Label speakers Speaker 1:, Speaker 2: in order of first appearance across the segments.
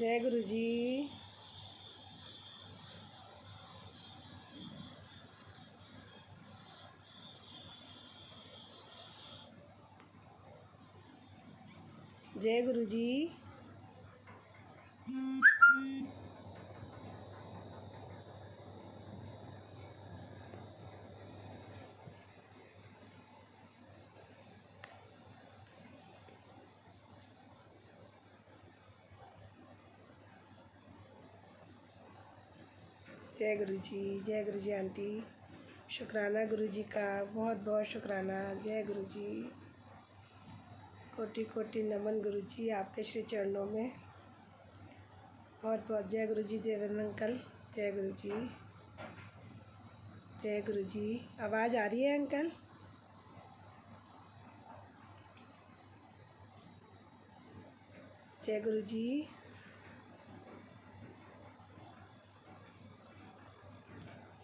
Speaker 1: जय गुरु जी। जय गुरु जी। जय गुरु जी। जय गुरु जी आंटी, शुक्राना गुरु जी का, बहुत बहुत शुक्राना। जय गुरु जी, कोटि कोटि नमन गुरु जी, आपके श्री चरणों में बहुत बहुत। जय गुरु जी देवेंद्र अंकल, जय गुरु जी। जय गुरु जी। आवाज़ आ रही है अंकल? जय गुरु जी।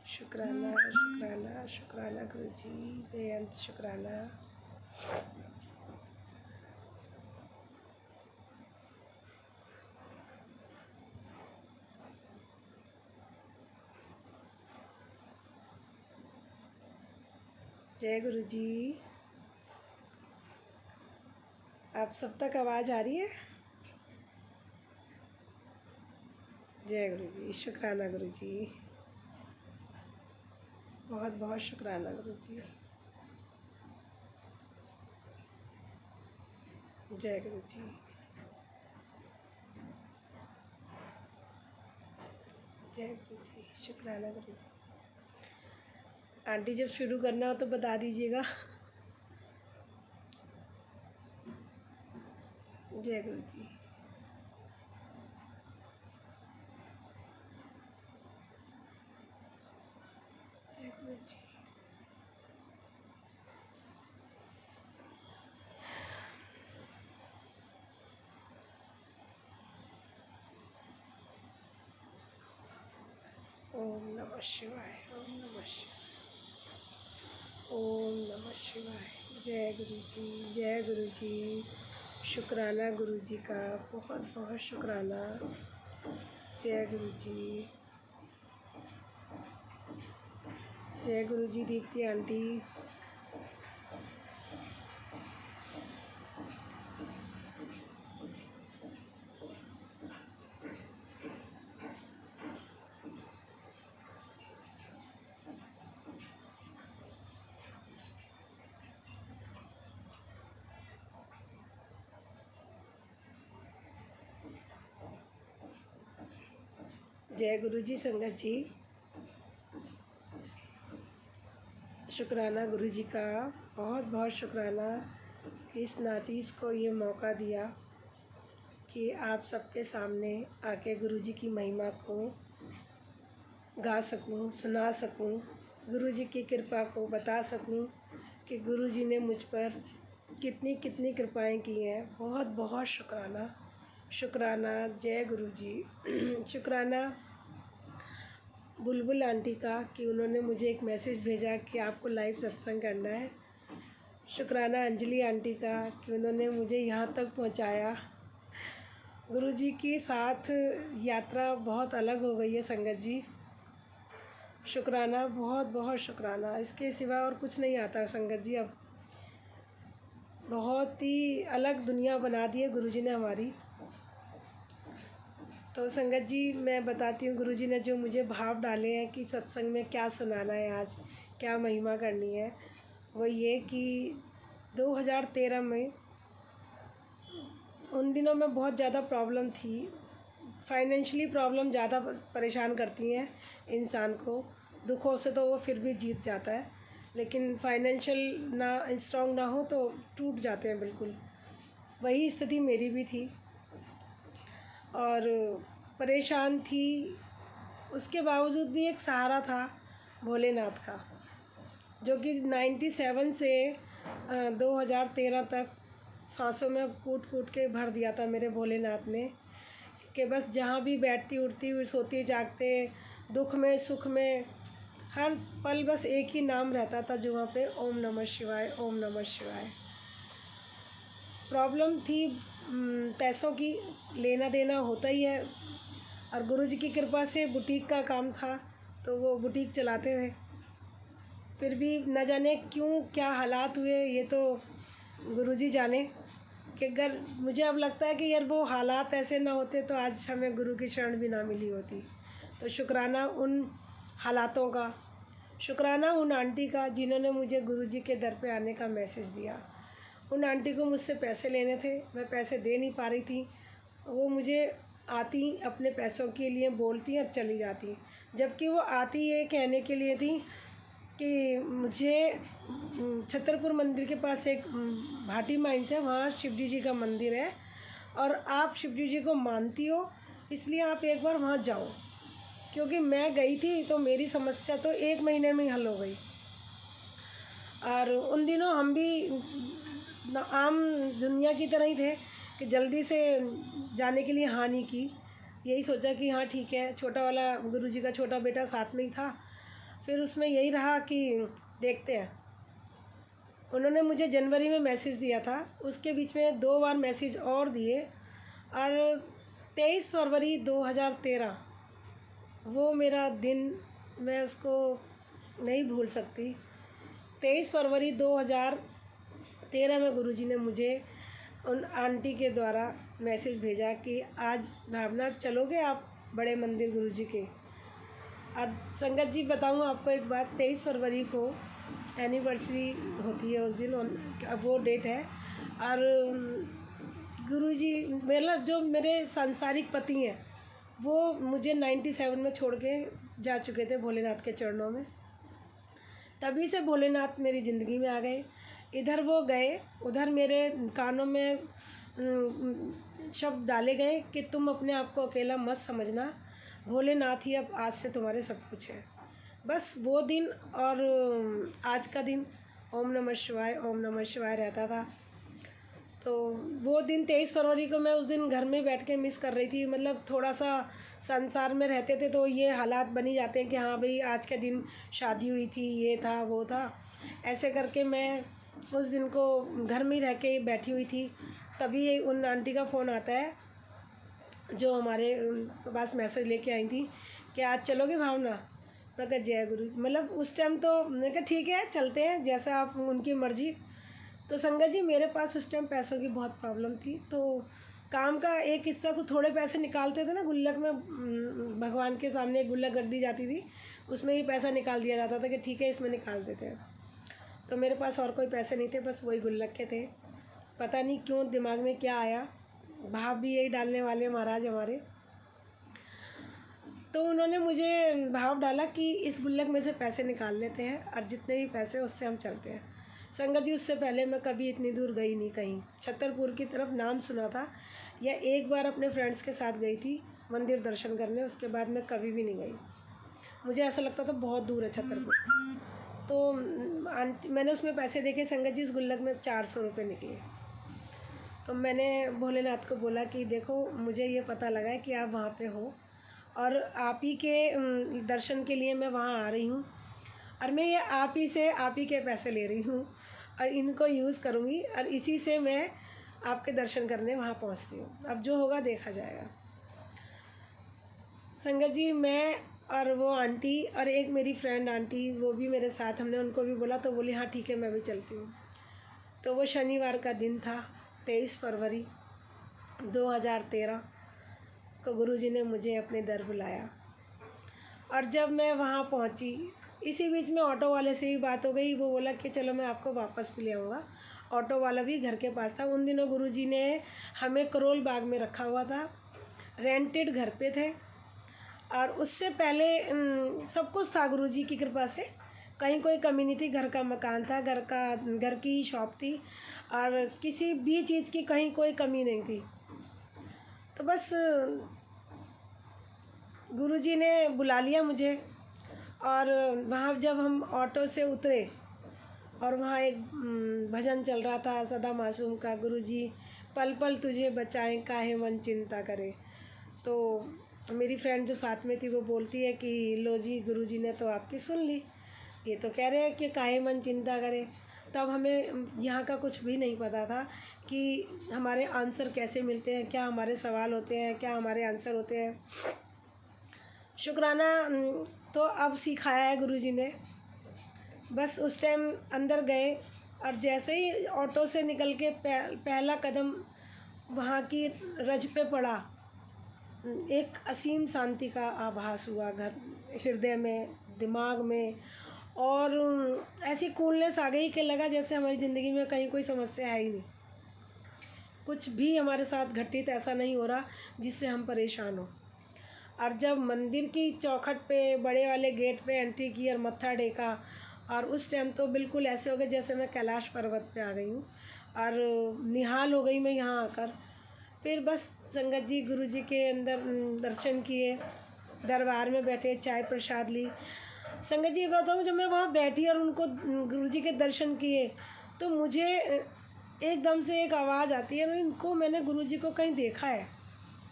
Speaker 1: शुक्राना शुक्राना शुक्राना गुरु जी, बेअंत शुक्राना। जय गुरु जी। आप सब तक आवाज़ आ रही है? जय गुरु जी, शुक्राना गुरु जी, बहुत बहुत शुक्राना गुरु जी। जय गुरु जी। जय गुरु जी, शुक्राना गुरु जी। आंटी जब शुरू करना हो तो बता दीजिएगा। जय गुरु जी। जय गुरु जी। ओम नमः शिवाय, ओम नमः शिवाय, ओम नमः शिवाय। जय गुरु जी। जय गुरु जी, शुक्राना गुरु जी का, बहुत बहुत शुक्राना। जय गुरु जी। जय गुरु जी दीप्ति आंटी। जय गुरु जी संगत जी, शुक्राना गुरु जी का, बहुत बहुत शुक्राना कि इस नाचीज़ को ये मौका दिया कि आप सबके सामने आके गुरु जी की महिमा को गा सकूं, सुना सकूं, गुरु जी की कृपा को बता सकूं कि गुरु जी ने मुझ पर कितनी कितनी कृपाएं की हैं। बहुत बहुत शुक्राना शुक्राना। जय गुरु जी। शुक्राना बुलबुल आंटी का कि उन्होंने मुझे एक मैसेज भेजा कि आपको लाइव सत्संग करना है। शुक्राना अंजलि आंटी का कि उन्होंने मुझे यहाँ तक पहुँचाया। गुरु जी की साथ यात्रा बहुत अलग हो गई है संगत जी। शुक्राना, बहुत बहुत शुक्राना। इसके सिवा और कुछ नहीं आता संगत जी। अब बहुत ही अलग दुनिया बना दी है गुरु जी ने हमारी। तो संगत जी मैं बताती हूँ, गुरु जी ने जो मुझे भाव डाले हैं कि सत्संग में क्या सुनाना है, आज क्या महिमा करनी है, वो ये कि 2013 में, उन दिनों में बहुत ज़्यादा प्रॉब्लम थी। फाइनेंशियली प्रॉब्लम ज़्यादा परेशान करती हैं इंसान को। दुखों से तो वो फिर भी जीत जाता है, लेकिन फाइनेंशियल ना स्ट्रॉन्ग ना हो तो टूट जाते हैं बिल्कुल। वही स्थिति मेरी भी थी और परेशान थी। उसके बावजूद भी एक सहारा था भोलेनाथ का, जो कि 97 से 2013 तक सांसों में कूट कूट के भर दिया था मेरे भोलेनाथ ने। कि बस जहाँ भी बैठती उठती हुई, सोती जागते, दुख में सुख में, हर पल बस एक ही नाम रहता था जो वहाँ पे, ओम नमः शिवाय, ओम नमः शिवाय। प्रॉब्लम थी पैसों की लेना देना होता ही है। और गुरुजी की कृपा से बुटीक का काम था, तो वो बुटीक चलाते थे। फिर भी न जाने क्यों क्या हालात हुए, ये तो गुरुजी जाने। कि अगर मुझे अब लगता है कि यार वो हालात ऐसे ना होते तो आज हमें गुरु की शरण भी ना मिली होती। तो शुक्राना उन हालातों का, शुक्राना उन आंटी का जिन्होंने मुझे गुरुजी के दर पे आने का मैसेज दिया। उन आंटी को मुझसे पैसे लेने थे, मैं पैसे दे नहीं पा रही थी। वो मुझे आती अपने पैसों के लिए बोलती और चली जाती, जबकि वो आती ये कहने के लिए थी कि मुझे छतरपुर मंदिर के पास एक भाटी माइंस है, वहाँ शिवजी जी का मंदिर है और आप शिवजी जी को मानती हो, इसलिए आप एक बार वहाँ जाओ। क्योंकि मैं गई थी तो मेरी समस्या तो 1 महीने में ही हल हो गई। और उन दिनों हम भी आम दुनिया की तरह ही थे कि जल्दी से जाने के लिए हाँ नहीं की। यही सोचा कि हाँ ठीक है, छोटा वाला गुरुजी का छोटा बेटा साथ में ही था। फिर उसमें यही रहा कि देखते हैं। उन्होंने मुझे जनवरी में मैसेज दिया था, उसके बीच में 2 बार मैसेज और दिए। और 23 फरवरी 2013 वो मेरा दिन, मैं उसको नहीं भूल सकती। 23 फरवरी 2013 में गुरुजी ने मुझे उन आंटी के द्वारा मैसेज भेजा कि आज भावना चलोगे आप बड़े मंदिर गुरुजी के। और संगत जी बताऊँ आपको एक बात, 23 फरवरी को एनिवर्सरी होती है उस दिन, वो डेट है। और गुरुजी मतलब जो मेरे सांसारिक पति हैं वो मुझे 97 में छोड़ के जा चुके थे भोलेनाथ के चरणों में। तभी से भोलेनाथ मेरी ज़िंदगी में आ गए। इधर वो गए, उधर मेरे कानों में शब्द डाले गए कि तुम अपने आप को अकेला मत समझना, भोलेनाथ ही अब आज से तुम्हारे सब कुछ है। बस वो दिन और आज का दिन ओम नमः शिवाय ओम नमः शिवाय रहता था। तो वो दिन 23 फरवरी को मैं उस दिन घर में बैठ के मिस कर रही थी। मतलब थोड़ा सा संसार में रहते थे तो ये हालात बनी जाते हैं कि हाँ भाई आज के दिन शादी हुई थी, ये था वो था, ऐसे करके मैं उस दिन को घर में ही रह के बैठी हुई थी। तभी उन आंटी का फ़ोन आता है जो हमारे पास मैसेज लेके आई थी कि आज चलोगे भावना। मैं कहा जय गुरु। मतलब उस टाइम तो मैंने कहा ठीक है चलते हैं, जैसा आप उनकी मर्ज़ी। तो संगत जी मेरे पास उस टाइम पैसों की बहुत प्रॉब्लम थी, तो काम का एक हिस्सा को थोड़े पैसे निकालते थे ना गुल्लक में, भगवान के सामने एक गुल्लक रख दी जाती थी, उसमें ही पैसा निकाल दिया जाता था कि ठीक है इसमें निकाल देते हैं। तो मेरे पास और कोई पैसे नहीं थे, बस वही गुल्लक के थे। पता नहीं क्यों दिमाग में क्या आया, भाव भी यही डालने वाले महाराज हमारे। तो उन्होंने मुझे भाव डाला कि इस गुल्लक में से पैसे निकाल लेते हैं और जितने भी पैसे उससे हम चलते हैं। संगत जी उससे पहले मैं कभी इतनी दूर गई नहीं कहीं। छतरपुर की तरफ नाम सुना था, या एक बार अपने फ्रेंड्स के साथ गई थी मंदिर दर्शन करने, उसके बाद मैं कभी भी नहीं गई। मुझे ऐसा लगता था बहुत दूर है छतरपुर। तो आंटी मैंने उसमें पैसे देखे संगत जी, इस गुल्लक में 400 रुपये निकले। तो मैंने भोलेनाथ को बोला कि देखो मुझे ये पता लगा है कि आप वहाँ पे हो और आप ही के दर्शन के लिए मैं वहाँ आ रही हूँ, और मैं ये आप ही से आप ही के पैसे ले रही हूँ और इनको यूज़ करूँगी और इसी से मैं आपके दर्शन करने वहाँ पहुँचती हूँ। अब जो होगा देखा जाएगा। संगत जी मैं और वो आंटी और एक मेरी फ्रेंड आंटी, वो भी मेरे साथ, हमने उनको भी बोला तो बोली हाँ ठीक है मैं भी चलती हूँ। तो वो शनिवार का दिन था 23 फरवरी 2013 को गुरुजी ने मुझे अपने दर बुलाया। और जब मैं वहाँ पहुँची, इसी बीच में ऑटो वाले से ही बात हो गई। वो बोला कि चलो मैं आपको वापस भी ले आऊँगा। ऑटो वाला भी घर के पास था। उन दिनों गुरुजी ने हमें करोल बाग में रखा हुआ था, रेंटेड घर पे थे। और उससे पहले सब कुछ था गुरुजी की कृपा से, कहीं कोई कमी नहीं थी। घर का मकान था, घर की शॉप थी और किसी भी चीज़ की कहीं कोई कमी नहीं थी। तो बस गुरुजी ने बुला लिया मुझे। और वहाँ जब हम ऑटो से उतरे और वहाँ एक भजन चल रहा था सदा मासूम का, गुरुजी पल पल तुझे बचाएं काहे मन चिंता करे। तो मेरी फ्रेंड जो साथ में थी वो बोलती है कि लो जी गुरुजी ने तो आपकी सुन ली, ये तो कह रहे हैं कि काहे मन चिंता करे। तब हमें यहाँ का कुछ भी नहीं पता था कि हमारे आंसर कैसे मिलते हैं, क्या हमारे सवाल होते हैं, क्या हमारे आंसर होते हैं। शुक्राना तो अब सिखाया है गुरुजी ने। बस उस टाइम अंदर गए और जैसे ही ऑटो से निकल के पहला कदम वहाँ की रज पे पड़ा, एक असीम शांति का आभास हुआ घर हृदय में, दिमाग में, और ऐसी कूलनेस आ गई कि लगा जैसे हमारी ज़िंदगी में कहीं कोई समस्या है ही नहीं, कुछ भी हमारे साथ घटित ऐसा नहीं हो रहा जिससे हम परेशान हों। और जब मंदिर की चौखट पे बड़े वाले गेट पे एंट्री की और मत्था टेका, और उस टाइम तो बिल्कुल ऐसे हो गए जैसे मैं कैलाश पर्वत पे आ गई हूँ और निहाल हो गई मैं यहाँ आकर। फिर बस संगत जी गुरुजी के अंदर दर्शन किए, दरबार में बैठे, चाय प्रसाद ली। संगत जी बताऊँ, जब मैं वहाँ बैठी और उनको गुरुजी के दर्शन किए तो मुझे एकदम से एक आवाज़ आती है, इनको मैंने गुरुजी को कहीं देखा है,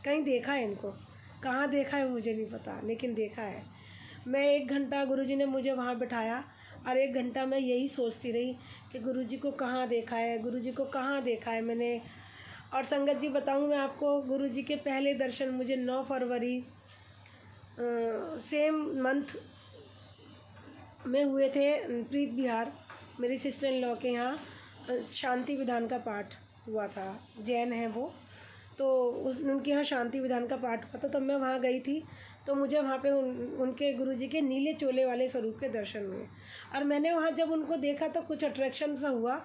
Speaker 1: कहीं देखा है इनको, कहाँ देखा है मुझे नहीं पता, लेकिन देखा है। मैं 1 घंटा गुरुजी ने मुझे वहाँ बिठाया और 1 घंटा मैं यही सोचती रही कि गुरुजी को कहाँ देखा है, गुरुजी को कहाँ देखा है मैंने। और संगत जी बताऊँ मैं आपको, गुरुजी के पहले दर्शन मुझे 9 फरवरी सेम मंथ में हुए थे, प्रीत विहार मेरी सिस्टर इन लॉ के यहाँ शांति विधान का पाठ हुआ था। जैन है वो, तो उनके यहाँ शांति विधान का पाठ हुआ था, तब मैं वहाँ गई थी। तो मुझे वहाँ पे उनके गुरुजी के नीले चोले वाले स्वरूप के दर्शन हुए और मैंने वहाँ जब उनको देखा तो कुछ अट्रैक्शन सा हुआ।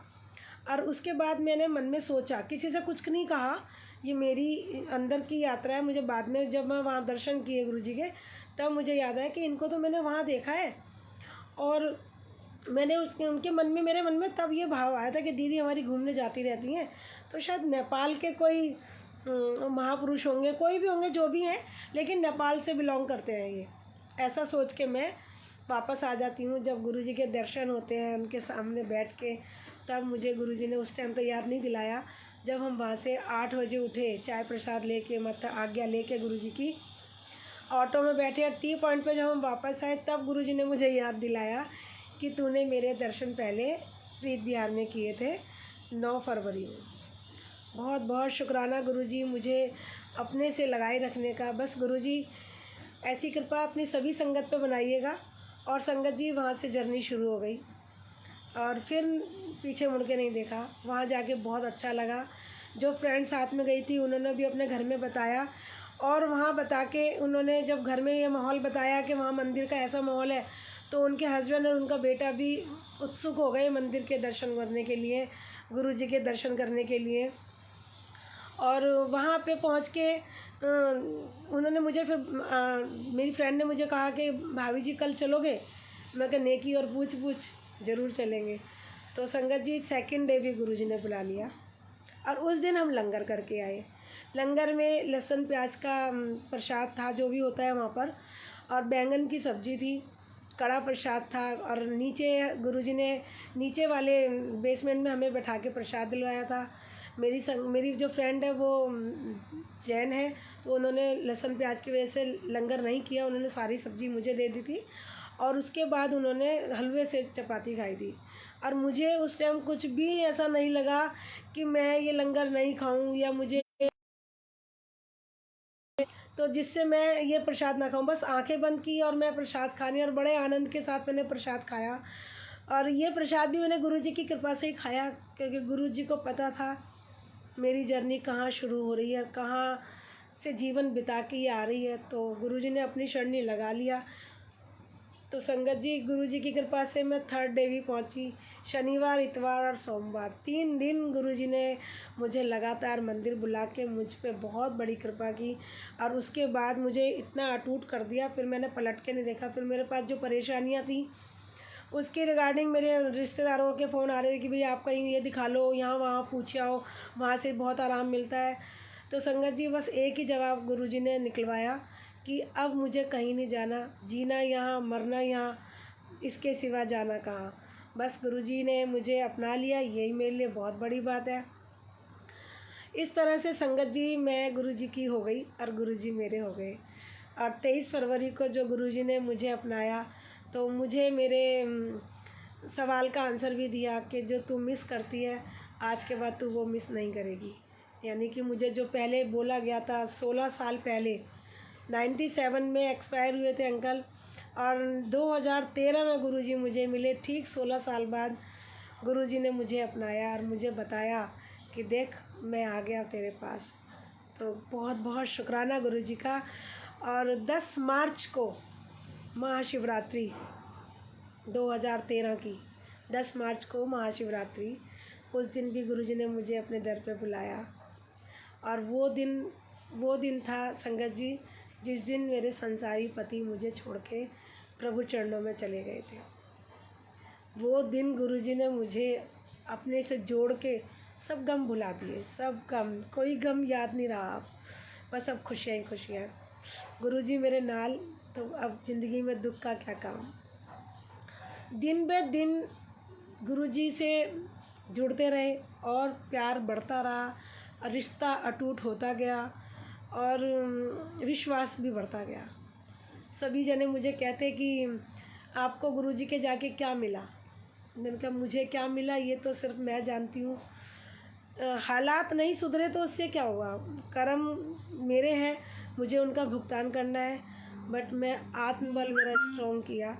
Speaker 1: और उसके बाद मैंने मन में सोचा, किसी से कुछ नहीं कहा, ये मेरी अंदर की यात्रा है। मुझे बाद में जब मैं वहाँ दर्शन किए गुरुजी के, तब मुझे याद आया कि इनको तो मैंने वहाँ देखा है। और मैंने उनके मन में, मेरे मन में तब ये भाव आया था कि दीदी हमारी घूमने जाती रहती हैं, तो शायद नेपाल के कोई महापुरुष होंगे, कोई भी होंगे जो भी हैं, लेकिन नेपाल से बिलोंग करते हैं ये। ऐसा सोच के मैं वापस आ जाती हूँ। जब गुरुजी के दर्शन होते हैं उनके सामने बैठ के, तब मुझे गुरुजी ने उस टाइम तो याद नहीं दिलाया। जब हम वहाँ से 8 बजे उठे, चाय प्रसाद लेके, मतलब आज्ञा लेके गुरुजी की, ऑटो में बैठे और टी पॉइंट पे जब हम वापस आए, तब गुरुजी ने मुझे याद दिलाया कि तूने मेरे दर्शन पहले प्रीत विहार में किए थे 9 फरवरी में। बहुत बहुत शुक्राना गुरुजी मुझे अपने से लगाए रखने का। बस गुरुजी ऐसी कृपा अपनी सभी संगत पे बनाइएगा। और संगत जी वहाँ से जर्नी शुरू हो गई और फिर पीछे मुड़ के नहीं देखा। वहाँ जाके बहुत अच्छा लगा। जो फ्रेंड साथ में गई थी उन्होंने भी अपने घर में बताया, और वहाँ बता के उन्होंने जब घर में ये माहौल बताया कि वहाँ मंदिर का ऐसा माहौल है, तो उनके हस्बैंड और उनका बेटा भी उत्सुक हो गए मंदिर के दर्शन करने के लिए, गुरुजी के दर्शन करने के लिए। और वहाँ पे पहुँच के उन्होंने मुझे फिर मेरी फ्रेंड ने मुझे कहा कि भाभी जी कल चलोगे? मैं कहा नेकी और पूछ ज़रूर चलेंगे। तो संगत जी सेकंड डे भी गुरुजी ने बुला लिया और उस दिन हम लंगर करके आए। लंगर में लहसुन प्याज का प्रसाद था, जो भी होता है वहाँ पर, और बैंगन की सब्ज़ी थी, कड़ा प्रसाद था। और नीचे गुरुजी ने नीचे वाले बेसमेंट में हमें बैठा के प्रसाद दिलवाया था। मेरी जो फ्रेंड है वो जैन है, तो उन्होंने लहसुन प्याज की वजह से लंगर नहीं किया, उन्होंने सारी सब्ज़ी मुझे दे दी थी। और उसके बाद उन्होंने हलवे से चपाती खाई थी। और मुझे उस टाइम कुछ भी ऐसा नहीं लगा कि मैं ये लंगर नहीं खाऊं या मुझे तो जिससे मैं ये प्रसाद ना खाऊं। बस आंखें बंद की और मैं प्रसाद खाने, और बड़े आनंद के साथ मैंने प्रसाद खाया। और ये प्रसाद भी मैंने गुरुजी की कृपा से ही खाया, क्योंकि गुरुजी को पता था मेरी जर्नी कहाँ शुरू हो रही है, कहाँ से जीवन बिता के ये आ रही है। तो गुरुजी ने अपनी शरणी लगा लिया। तो संगत जी गुरुजी की कृपा से मैं 3rd डे भी पहुंची। शनिवार, इतवार और सोमवार 3 दिन गुरुजी ने मुझे लगातार मंदिर बुला के मुझ पे बहुत बड़ी कृपा की। और उसके बाद मुझे इतना अटूट कर दिया, फिर मैंने पलट के नहीं देखा। फिर मेरे पास जो परेशानियां थी उसके रिगार्डिंग मेरे रिश्तेदारों के फ़ोन आ रहे थे कि भाई आप कहीं ये दिखा लो, यहाँ वहाँ पूछ आओ, वहाँ से बहुत आराम मिलता है। तो संगत जी बस एक ही जवाब गुरुजी ने निकलवाया कि अब मुझे कहीं नहीं जाना, जीना यहाँ, मरना यहाँ, इसके सिवा जाना कहाँ। बस गुरुजी ने मुझे अपना लिया, यही मेरे लिए बहुत बड़ी बात है। इस तरह से संगत जी मैं गुरुजी की हो गई और गुरुजी मेरे हो गए। और 23 फरवरी को जो गुरुजी ने मुझे अपनाया, तो मुझे मेरे सवाल का आंसर भी दिया कि जो तू मिस करती है आज के बाद तू वो मिस नहीं करेगी। यानी कि मुझे जो पहले बोला गया था 16 साल पहले 97 में एक्सपायर हुए थे अंकल, और 2013 में गुरुजी मुझे मिले। ठीक 16 साल बाद गुरुजी ने मुझे अपनाया और मुझे बताया कि देख मैं आ गया तेरे पास। तो बहुत बहुत शुक्राना गुरुजी का। और 10 मार्च को महाशिवरात्रि 2013 की 10 मार्च को महाशिवरात्रि, उस दिन भी गुरुजी ने मुझे अपने दर पे बुलाया। और वो दिन था संगत जी जिस दिन मेरे संसारी पति मुझे छोड़ के प्रभु चरणों में चले गए थे। वो दिन गुरुजी ने मुझे अपने से जोड़ के सब गम भुला दिए, सब गम, कोई गम याद नहीं रहा अब, बस अब खुशियाँ ही खुशियाँ। गुरुजी मेरे नाल, तो अब ज़िंदगी में दुख का क्या काम। दिन ब दिन गुरुजी से जुड़ते रहे और प्यार बढ़ता रहा, रिश्ता अटूट होता गया और विश्वास भी बढ़ता गया। सभी जने मुझे कहते कि आपको गुरुजी के जाके क्या मिला। मैंने कहा मुझे क्या मिला ये तो सिर्फ मैं जानती हूँ। हालात नहीं सुधरे तो उससे क्या हुआ, कर्म मेरे हैं, मुझे उनका भुगतान करना है। बट मैं आत्मबल मेरा स्ट्रॉन्ग किया।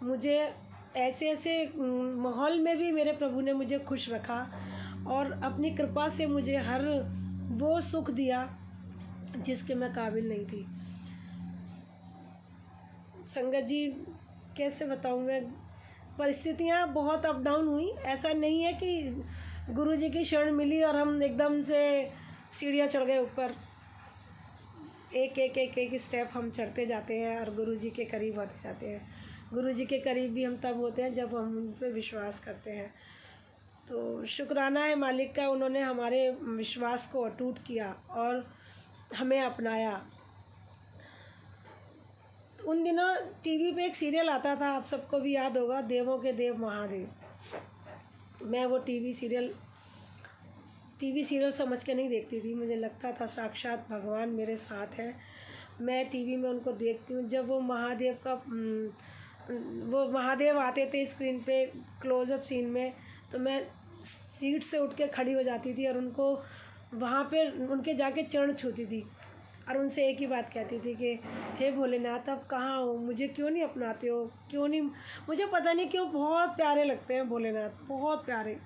Speaker 1: मुझे ऐसे ऐसे माहौल में भी मेरे प्रभु ने मुझे खुश रखा और अपनी कृपा से मुझे हर वो सुख दिया जिसके मैं काबिल नहीं थी। संगत जी कैसे बताऊँ मैं, परिस्थितियाँ बहुत अप डाउन हुई। ऐसा नहीं है कि गुरुजी की शरण मिली और हम एकदम से सीढ़ियाँ चढ़ गए ऊपर। एक एक एक एक स्टेप हम चढ़ते जाते हैं और गुरुजी के करीब होते जाते हैं। गुरुजी के करीब भी हम तब होते हैं जब हम उन पर विश्वास करते हैं। तो शुक्राना है मालिक का, उन्होंने हमारे विश्वास को अटूट किया और हमें अपनाया। उन दिनों टीवी पे एक सीरियल आता था, आप सबको भी याद होगा, देवों के देव महादेव। मैं वो टीवी सीरियल समझ के नहीं देखती थी। मुझे लगता था साक्षात भगवान मेरे साथ हैं। मैं टीवी में उनको देखती हूँ। जब वो महादेव आते थे स्क्रीन पे क्लोज़अप सीन में, तो मैं सीट से उठ के खड़ी हो जाती थी और उनको वहाँ पे उनके जाके चरण छूती थी और उनसे एक ही बात कहती थी कि हे भोलेनाथ अब कहाँ हो, मुझे क्यों नहीं अपनाते हो, क्यों नहीं। मुझे पता नहीं क्यों बहुत प्यारे लगते हैं भोलेनाथ, बहुत प्यारे।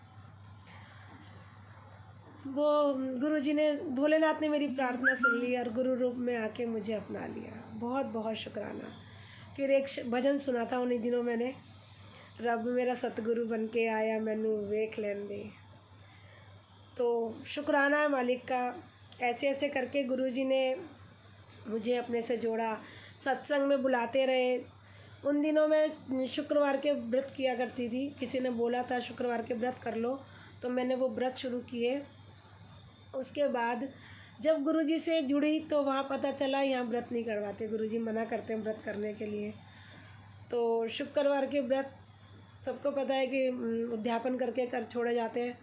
Speaker 1: वो गुरुजी ने, भोलेनाथ ने मेरी प्रार्थना सुन ली और गुरु रूप में आके मुझे अपना लिया। बहुत बहुत शुक्राना। फिर एक भजन सुना था उन्हीं दिनों मैंने, रब मेरा सतगुरु बन के आया मैनू वेख लैन दे। तो शुक्राना है मालिक का। ऐसे ऐसे करके गुरुजी ने मुझे अपने से जोड़ा, सत्संग में बुलाते रहे। उन दिनों मैं शुक्रवार के व्रत किया करती थी। किसी ने बोला था शुक्रवार के व्रत कर लो, तो मैंने वो व्रत शुरू किए। उसके बाद जब गुरुजी से जुड़ी तो वहाँ पता चला यहाँ व्रत नहीं करवाते, गुरुजी मना करते हैं व्रत करने के लिए। तो शुक्रवार के व्रत सबको पता है कि उद्यापन करके कर छोड़े जाते हैं।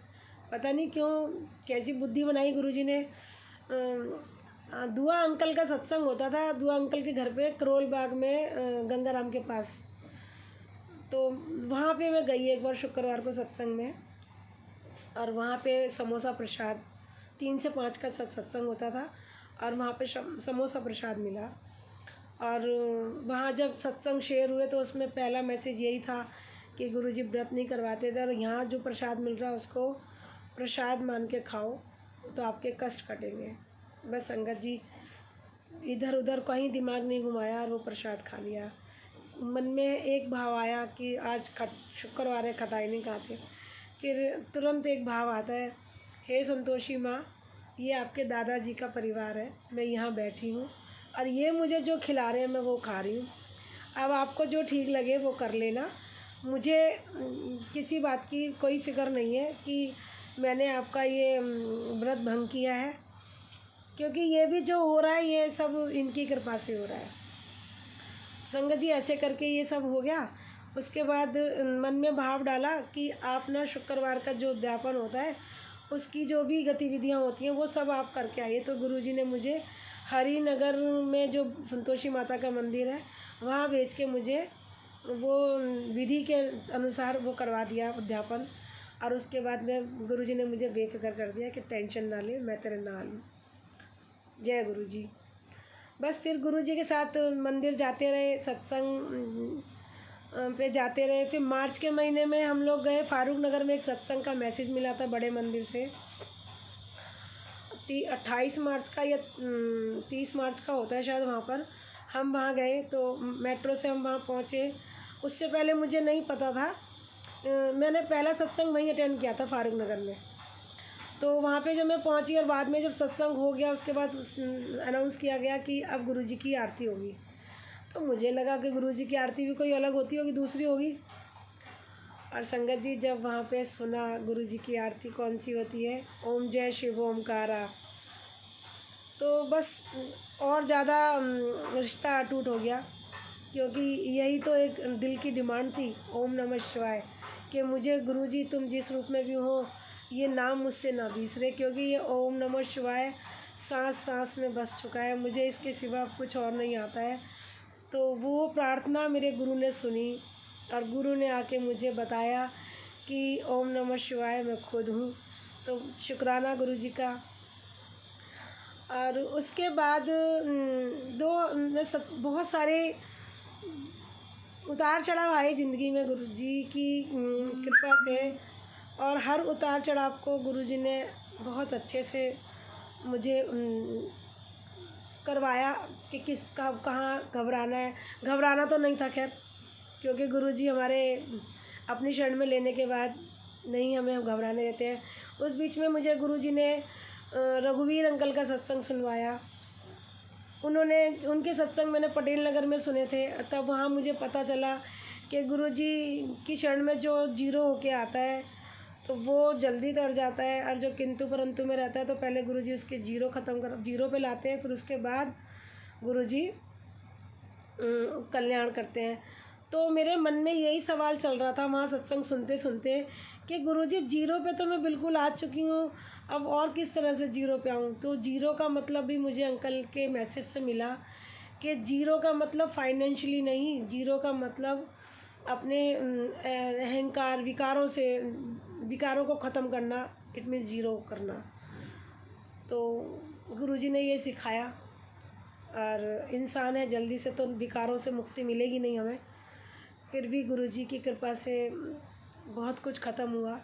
Speaker 1: पता नहीं क्यों कैसी बुद्धि बनाई गुरुजी ने। दुआ अंकल का सत्संग होता था, दुआ अंकल के घर पे करोल बाग में गंगाराम के पास। तो वहाँ पे मैं गई एक बार शुक्रवार को सत्संग में, और वहाँ पे समोसा प्रसाद 3 से 5 का सत्संग होता था और वहाँ पे समोसा प्रसाद मिला। और वहाँ जब सत्संग शेयर हुए तो उसमें पहला मैसेज यही था कि गुरुजी व्रत नहीं करवाते थे और यहाँ जो प्रसाद मिल रहा है उसको प्रसाद मान के खाओ तो आपके कष्ट कटेंगे। बस संगत जी इधर उधर कहीं दिमाग नहीं घुमाया और वो प्रसाद खा लिया। मन में एक भाव आया कि आज शुक्रवार है, खटाई नहीं खाते। फिर तुरंत एक भाव आता है, हे संतोषी माँ, ये आपके दादाजी का परिवार है, मैं यहाँ बैठी हूँ और ये मुझे जो खिला रहे हैं मैं वो खा रही हूँ। अब आपको जो ठीक लगे वो कर लेना। मुझे किसी बात की कोई फ़िक्र नहीं है कि मैंने आपका ये व्रत भंग किया है, क्योंकि ये भी जो हो रहा है ये सब इनकी कृपा से हो रहा है। संगत जी ऐसे करके ये सब हो गया। उसके बाद मन में भाव डाला कि आप ना शुक्रवार का जो उद्यापन होता है उसकी जो भी गतिविधियाँ होती हैं वो सब आप करके आइए। तो गुरुजी ने मुझे हरिनगर में जो संतोषी माता का मंदिर है वहाँ भेज के मुझे वो विधि के अनुसार वो करवा दिया अध्यापन। और उसके बाद में गुरुजी ने मुझे बेफिक्र कर दिया कि टेंशन ना ले, मैं तेरे नाल हूँ। जय गुरुजी। बस फिर गुरुजी के साथ मंदिर जाते रहे, सत्संग पे जाते रहे। फिर मार्च के महीने में हम लोग गए फारूक नगर में, एक सत्संग का मैसेज मिला था बड़े मंदिर से। 28 मार्च का या 30 मार्च का होता है शायद। वहाँ पर हम वहाँ गए तो मेट्रो से हम वहाँ पहुँचे। उससे पहले मुझे नहीं पता था, मैंने पहला सत्संग वहीं अटेंड किया था फारूक नगर में। तो वहाँ पे जब मैं पहुँची और बाद में जब सत्संग हो गया उसके बाद अनाउंस किया गया कि अब गुरुजी की आरती होगी। तो मुझे लगा कि गुरुजी की आरती भी कोई अलग होती होगी, दूसरी होगी। और संगत जी जब वहाँ पे सुना गुरुजी की आरती कौन सी होती है, ओम जय शिव ओमकारा, तो बस और ज़्यादा रिश्ता अटूट हो गया। क्योंकि यही तो एक दिल की डिमांड थी, ओम नमः शिवाय, कि मुझे गुरुजी तुम जिस रूप में भी हो ये नाम मुझसे ना बिसरे। क्योंकि ये ओम नमः शिवाय सांस सांस में बस चुका है, मुझे इसके सिवा कुछ और नहीं आता है। तो वो प्रार्थना मेरे गुरु ने सुनी और गुरु ने आके मुझे बताया कि ओम नमः शिवाय मैं खुद हूँ। तो शुक्राना गुरुजी का। और उसके बाद बहुत सारे उतार चढ़ाव आए ज़िंदगी में गुरुजी की कृपा से। और हर उतार चढ़ाव को गुरुजी ने बहुत अच्छे से मुझे करवाया कि किस कहाँ घबराना है। घबराना तो नहीं था खैर, क्योंकि गुरुजी हमारे अपनी शरण में लेने के बाद नहीं हमें घबराने देते हैं। उस बीच में मुझे गुरुजी ने रघुवीर अंकल का सत्संग सुनवाया। उनके सत्संग मैंने पटेल नगर में सुने थे। तब वहाँ मुझे पता चला कि गुरुजी की शरण में जो जीरो होके आता है तो वो जल्दी तर जाता है, और जो किंतु परंतु में रहता है तो पहले गुरुजी उसके जीरो पे लाते हैं, फिर उसके बाद गुरुजी कल्याण करते हैं। तो मेरे मन में यही सवाल चल रहा था वहाँ सत्संग सुनते सुनते कि गुरुजी जीरो पे तो मैं बिल्कुल आ चुकी हूँ, अब और किस तरह से जीरो पे आऊँ। तो जीरो का मतलब भी मुझे अंकल के मैसेज से मिला कि जीरो का मतलब फाइनेंशियली नहीं, जीरो का मतलब अपने अहंकार विकारों को ख़त्म करना, इट मीन्स जीरो करना। तो गुरुजी ने ये सिखाया। और इंसान है, जल्दी से तो विकारों से मुक्ति मिलेगी नहीं हमें। फिर भी गुरुजी की कृपा से बहुत कुछ ख़त्म हुआ।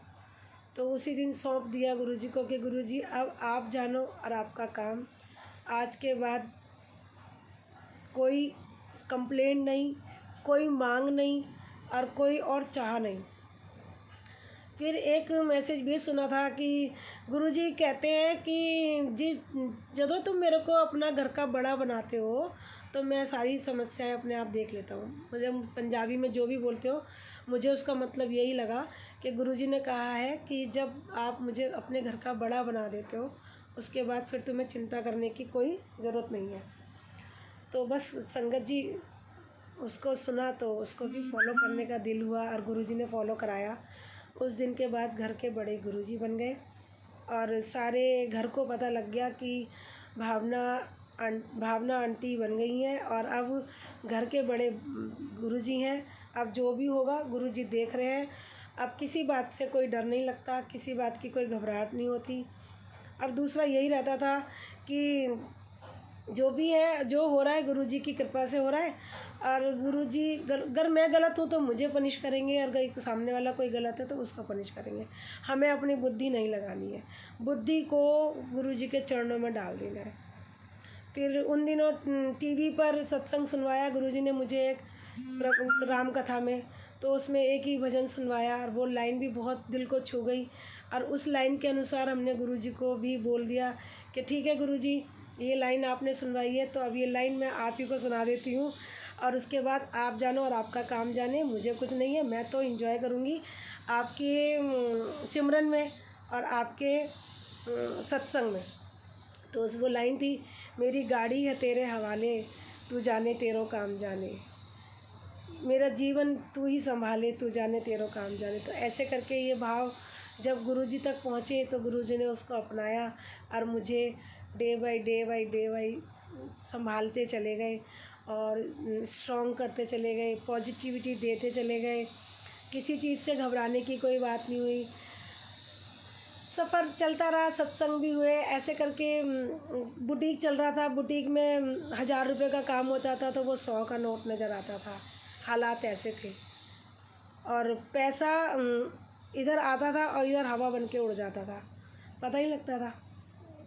Speaker 1: तो उसी दिन सौंप दिया गुरुजी को कि गुरुजी अब आप जानो और आपका काम। आज के बाद कोई कंप्लेंट नहीं, कोई मांग नहीं और कोई और चाह नहीं। फिर एक मैसेज भी सुना था कि गुरुजी कहते हैं कि ਜਦੋਂ तुम मेरे को अपना घर का बड़ा बनाते हो तो मैं सारी समस्याएं अपने आप देख लेता हूँ। मुझे पंजाबी में जो भी बोलते हो, मुझे उसका मतलब यही लगा कि गुरुजी ने कहा है कि जब आप मुझे अपने घर का बड़ा बना देते हो उसके बाद फिर तुम्हें चिंता करने की कोई ज़रूरत नहीं है। तो बस संगत जी उसको सुना तो उसको भी फॉलो करने का दिल हुआ और गुरुजी ने फॉलो कराया। उस दिन के बाद घर के बड़े गुरुजी बन गए और सारे घर को पता लग गया कि भावना आंटी बन गई हैं और अब घर के बड़े गुरुजी हैं। अब जो भी होगा गुरुजी देख रहे हैं। अब किसी बात से कोई डर नहीं लगता, किसी बात की कोई घबराहट नहीं होती। और दूसरा यही रहता था कि जो भी है, जो हो रहा है गुरुजी की कृपा से हो रहा है। और गुरुजी अगर मैं गलत हूँ तो मुझे पनिश करेंगे, और अगर सामने वाला कोई गलत है तो उसको पनिश करेंगे। हमें अपनी बुद्धि नहीं लगानी है, बुद्धि को गुरुजी के चरणों में डाल देना है। फिर उन दिनों टीवी पर सत्संग सुनवाया गुरुजी ने मुझे एक राम कथा में। तो उसमें एक ही भजन सुनवाया और वो लाइन भी बहुत दिल को छू गई। और उस लाइन के अनुसार हमने गुरुजी को भी बोल दिया कि ठीक है गुरुजी, ये लाइन आपने सुनवाई है तो अब ये लाइन मैं आप ही को सुना देती हूँ, और उसके बाद आप जानो और आपका काम जाने, मुझे कुछ नहीं है। मैं तो एंजॉय करूँगी आपके सिमरन में और आपके सत्संग में। तो वो लाइन थी, मेरी गाड़ी है तेरे हवाले, तू जाने तेरो काम जाने, मेरा जीवन तू ही संभाले, तू जाने तेरो काम जाने। तो ऐसे करके ये भाव जब गुरुजी तक पहुँचे तो गुरुजी ने उसको अपनाया और मुझे डे बाय डे संभालते चले गए। और स्ट्रॉन्ग करते चले गए, पॉजिटिविटी देते चले गए, किसी चीज़ से घबराने की कोई बात नहीं हुई। सफ़र चलता रहा, सत्संग भी हुए, ऐसे करके बुटीक चल रहा था। बुटीक में 1000 रुपये का काम होता था तो वो 100 का नोट नज़र आता था। हालात ऐसे थे और पैसा इधर आता था और इधर हवा बन के उड़ जाता था, पता ही लगता था।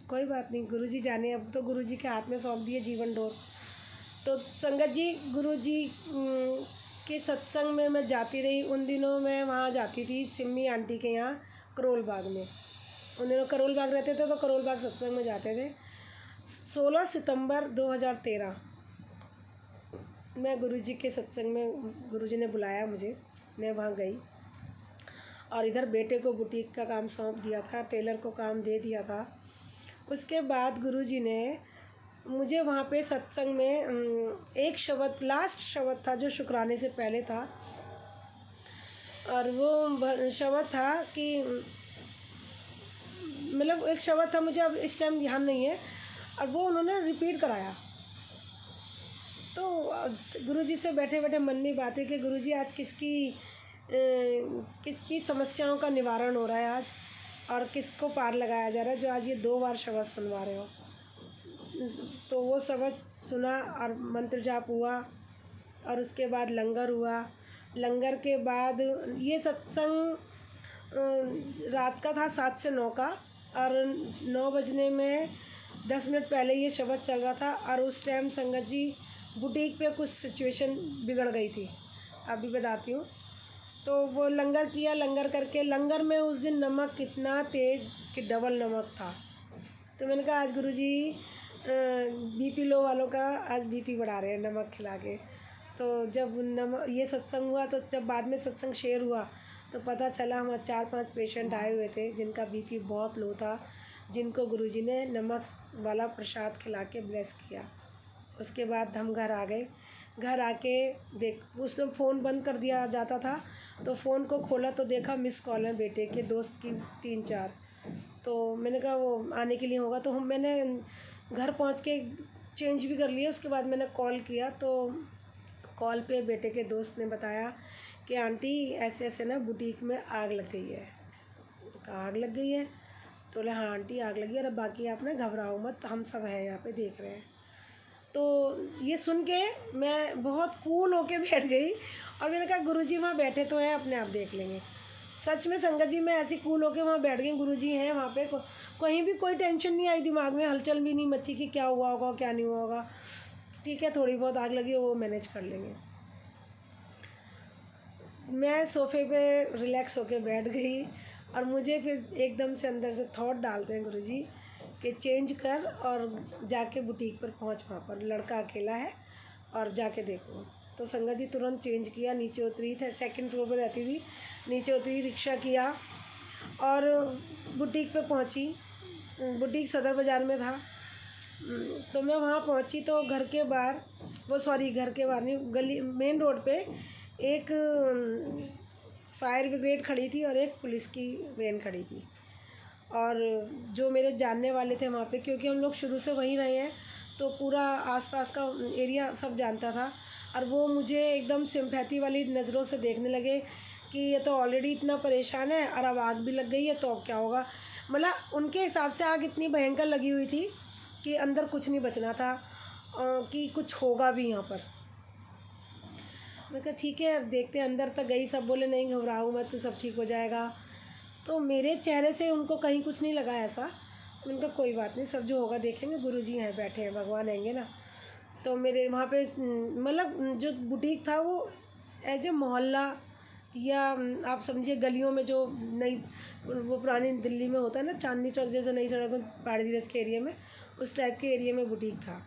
Speaker 1: कोई बात नहीं, गुरुजी जाने, अब तो गुरुजी के हाथ में सौंप दिए जीवन डोर। तो संगत जी, गुरुजी के सत्संग में मैं जाती रही। उन दिनों मैं वहाँ जाती थी सिम्मी आंटी के यहाँ करोल बाग में। उन दिनों करोल बाग रहते थे तो करोल बाग सत्संग में जाते थे। 16 सितंबर 2013 मैं गुरुजी के सत्संग में, गुरुजी ने बुलाया मुझे, मैं वहाँ गई और इधर बेटे को बुटीक का काम सौंप दिया था, टेलर को काम दे दिया था। उसके बाद गुरुजी ने मुझे वहाँ पे सत्संग में एक शब्द, लास्ट शब्द था जो शुक्राने से पहले था, और वो शब्द था कि मतलब एक शब्द था, मुझे अब इस टाइम ध्यान नहीं है, और वो उन्होंने रिपीट कराया। तो गुरुजी से बैठे बैठे मन में बात है कि गुरुजी आज किसकी समस्याओं का निवारण हो रहा है आज, और किसको पार लगाया जा रहा है जो आज ये 2 बार शब्द सुनवा रहे हो। तो वो शब्द सुना और मंत्र जाप हुआ और उसके बाद लंगर हुआ। लंगर के बाद ये सत्संग रात का था 7 से 9 का, और 9 बजने में 10 मिनट पहले ये शब्द चल रहा था। और उस टाइम संगत जी बुटीक पे कुछ सिचुएशन बिगड़ गई थी, अभी बताती हूँ। तो वो लंगर किया, लंगर करके, लंगर में उस दिन नमक कितना तेज़ कि डबल नमक था। तो मैंने कहा आज गुरुजी बीपी लो वालों का आज बीपी बढ़ा रहे हैं नमक खिला के। तो जब ये सत्संग हुआ, तो जब बाद में सत्संग शेयर हुआ तो पता चला हम 4-5 पेशेंट आए हुए थे जिनका बीपी बहुत लो था, जिनको गुरुजी ने नमक वाला प्रसाद खिला के ब्लेस किया। उसके बाद हम घर आ गए। घर आके उस समय फ़ोन बंद कर दिया जाता था, तो फ़ोन को खोला तो देखा मिस कॉल है बेटे के दोस्त की 3-4। तो मैंने कहा वो आने के लिए होगा, तो मैंने घर पहुंच के चेंज भी कर लिया। उसके बाद मैंने कॉल किया, तो कॉल पे बेटे के दोस्त ने बताया कि आंटी ऐसे ऐसे ना बुटीक में आग लग गई है। तो कहा आग लग गई है? तो बोले हाँ आंटी आग लगी है, और बाकी आप ना घबराओ मत, हम सब हैं यहाँ पे देख रहे हैं। तो ये सुन के मैं बहुत कूल होके बैठ गई और मैंने कहा गुरुजी वहाँ बैठे तो हैं, अपने आप देख लेंगे। सच में संगत जी, मैं ऐसी कूल होके वहाँ बैठ गई, गुरुजी हैं वहाँ पे, कहीं भी कोई टेंशन नहीं आई दिमाग में, हलचल भी नहीं मची कि क्या हुआ होगा क्या नहीं हुआ होगा। ठीक है, थोड़ी बहुत आग लगी वो मैनेज कर लेंगे। मैं सोफ़े पे रिलैक्स होके बैठ गई और मुझे फिर एकदम से अंदर से थॉट डालते हैं गुरुजी कि चेंज कर और जाके बुटीक पर पहुंच, वहाँ पर लड़का अकेला है और जाके देखो। तो संगत जी तुरंत चेंज किया, नीचे उतरी, था 2nd फ्लोर पर रहती थी, नीचे उतरी, रिक्शा किया और बुटीक पे पहुंची। बुटीक सदर बाज़ार में था। तो मैं वहाँ पहुंची तो घर के बाहर नहीं, गली मेन रोड पे एक फायर ब्रिगेड खड़ी थी और एक पुलिस की वैन खड़ी थी। और जो मेरे जानने वाले थे वहाँ पे, क्योंकि हम लोग शुरू से वहीं रहे हैं तो पूरा आसपास का एरिया सब जानता था, और वो मुझे एकदम सिंपैथी वाली नज़रों से देखने लगे कि ये तो ऑलरेडी इतना परेशान है और अब आग भी लग गई है तो अब क्या होगा। मतलब उनके हिसाब से आग इतनी भयंकर लगी हुई थी कि अंदर कुछ नहीं बचना था, कि कुछ होगा भी यहाँ पर। मैं कहा ठीक है अब देखते हैं। अंदर तक गई, सब बोले नहीं घबराओ मत, तो सब ठीक हो जाएगा। तो मेरे चेहरे से उनको कहीं कुछ नहीं लगा ऐसा। उनका कोई बात नहीं, सब जो होगा देखेंगे, गुरुजी हैं बैठे हैं, भगवान आएंगे ना। तो मेरे वहाँ पे मतलब जो बुटीक था वो एज ए मोहल्ला, या आप समझिए गलियों में जो नई, वो पुरानी दिल्ली में होता है ना चांदनी चौक जैसे नई सड़क में पहाड़ी धीरज के एरिया में, उस टाइप के एरिया में बुटीक था।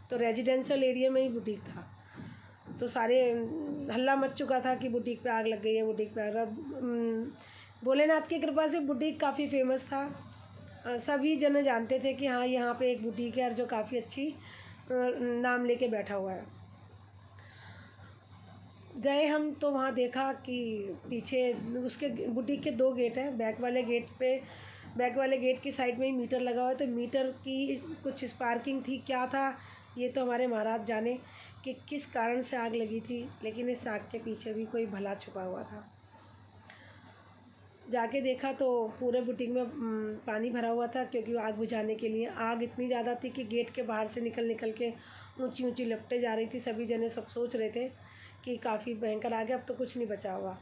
Speaker 1: तो रेजिडेंशियल एरिया में ही बुटीक था। तो सारे हल्ला मच चुका था कि बुटीक पे आग लग गई है, बुटीक पे आग। भोलेनाथ की कृपा से बुटीक काफ़ी फेमस था, सभी जन जानते थे कि हाँ यहाँ पे एक बुटीक है और जो काफ़ी अच्छी नाम लेके बैठा हुआ है। गए हम तो वहाँ देखा कि पीछे उसके बुटीक के 2 गेट हैं। बैक वाले गेट की साइड में ही मीटर लगा हुआ है। तो मीटर की कुछ स्पार्किंग थी, क्या था ये तो हमारे महाराज जाने, कि किस कारण से आग लगी थी, लेकिन इस आग के पीछे भी कोई भला छुपा हुआ था। जाके देखा तो पूरे बुटीक में पानी भरा हुआ था, क्योंकि आग बुझाने के लिए आग इतनी ज़्यादा थी कि गेट के बाहर से निकल निकल के ऊंची ऊंची लपटें जा रही थी। सभी जने सब सोच रहे थे कि काफ़ी भयंकर आग है, अब तो कुछ नहीं बचा होगा।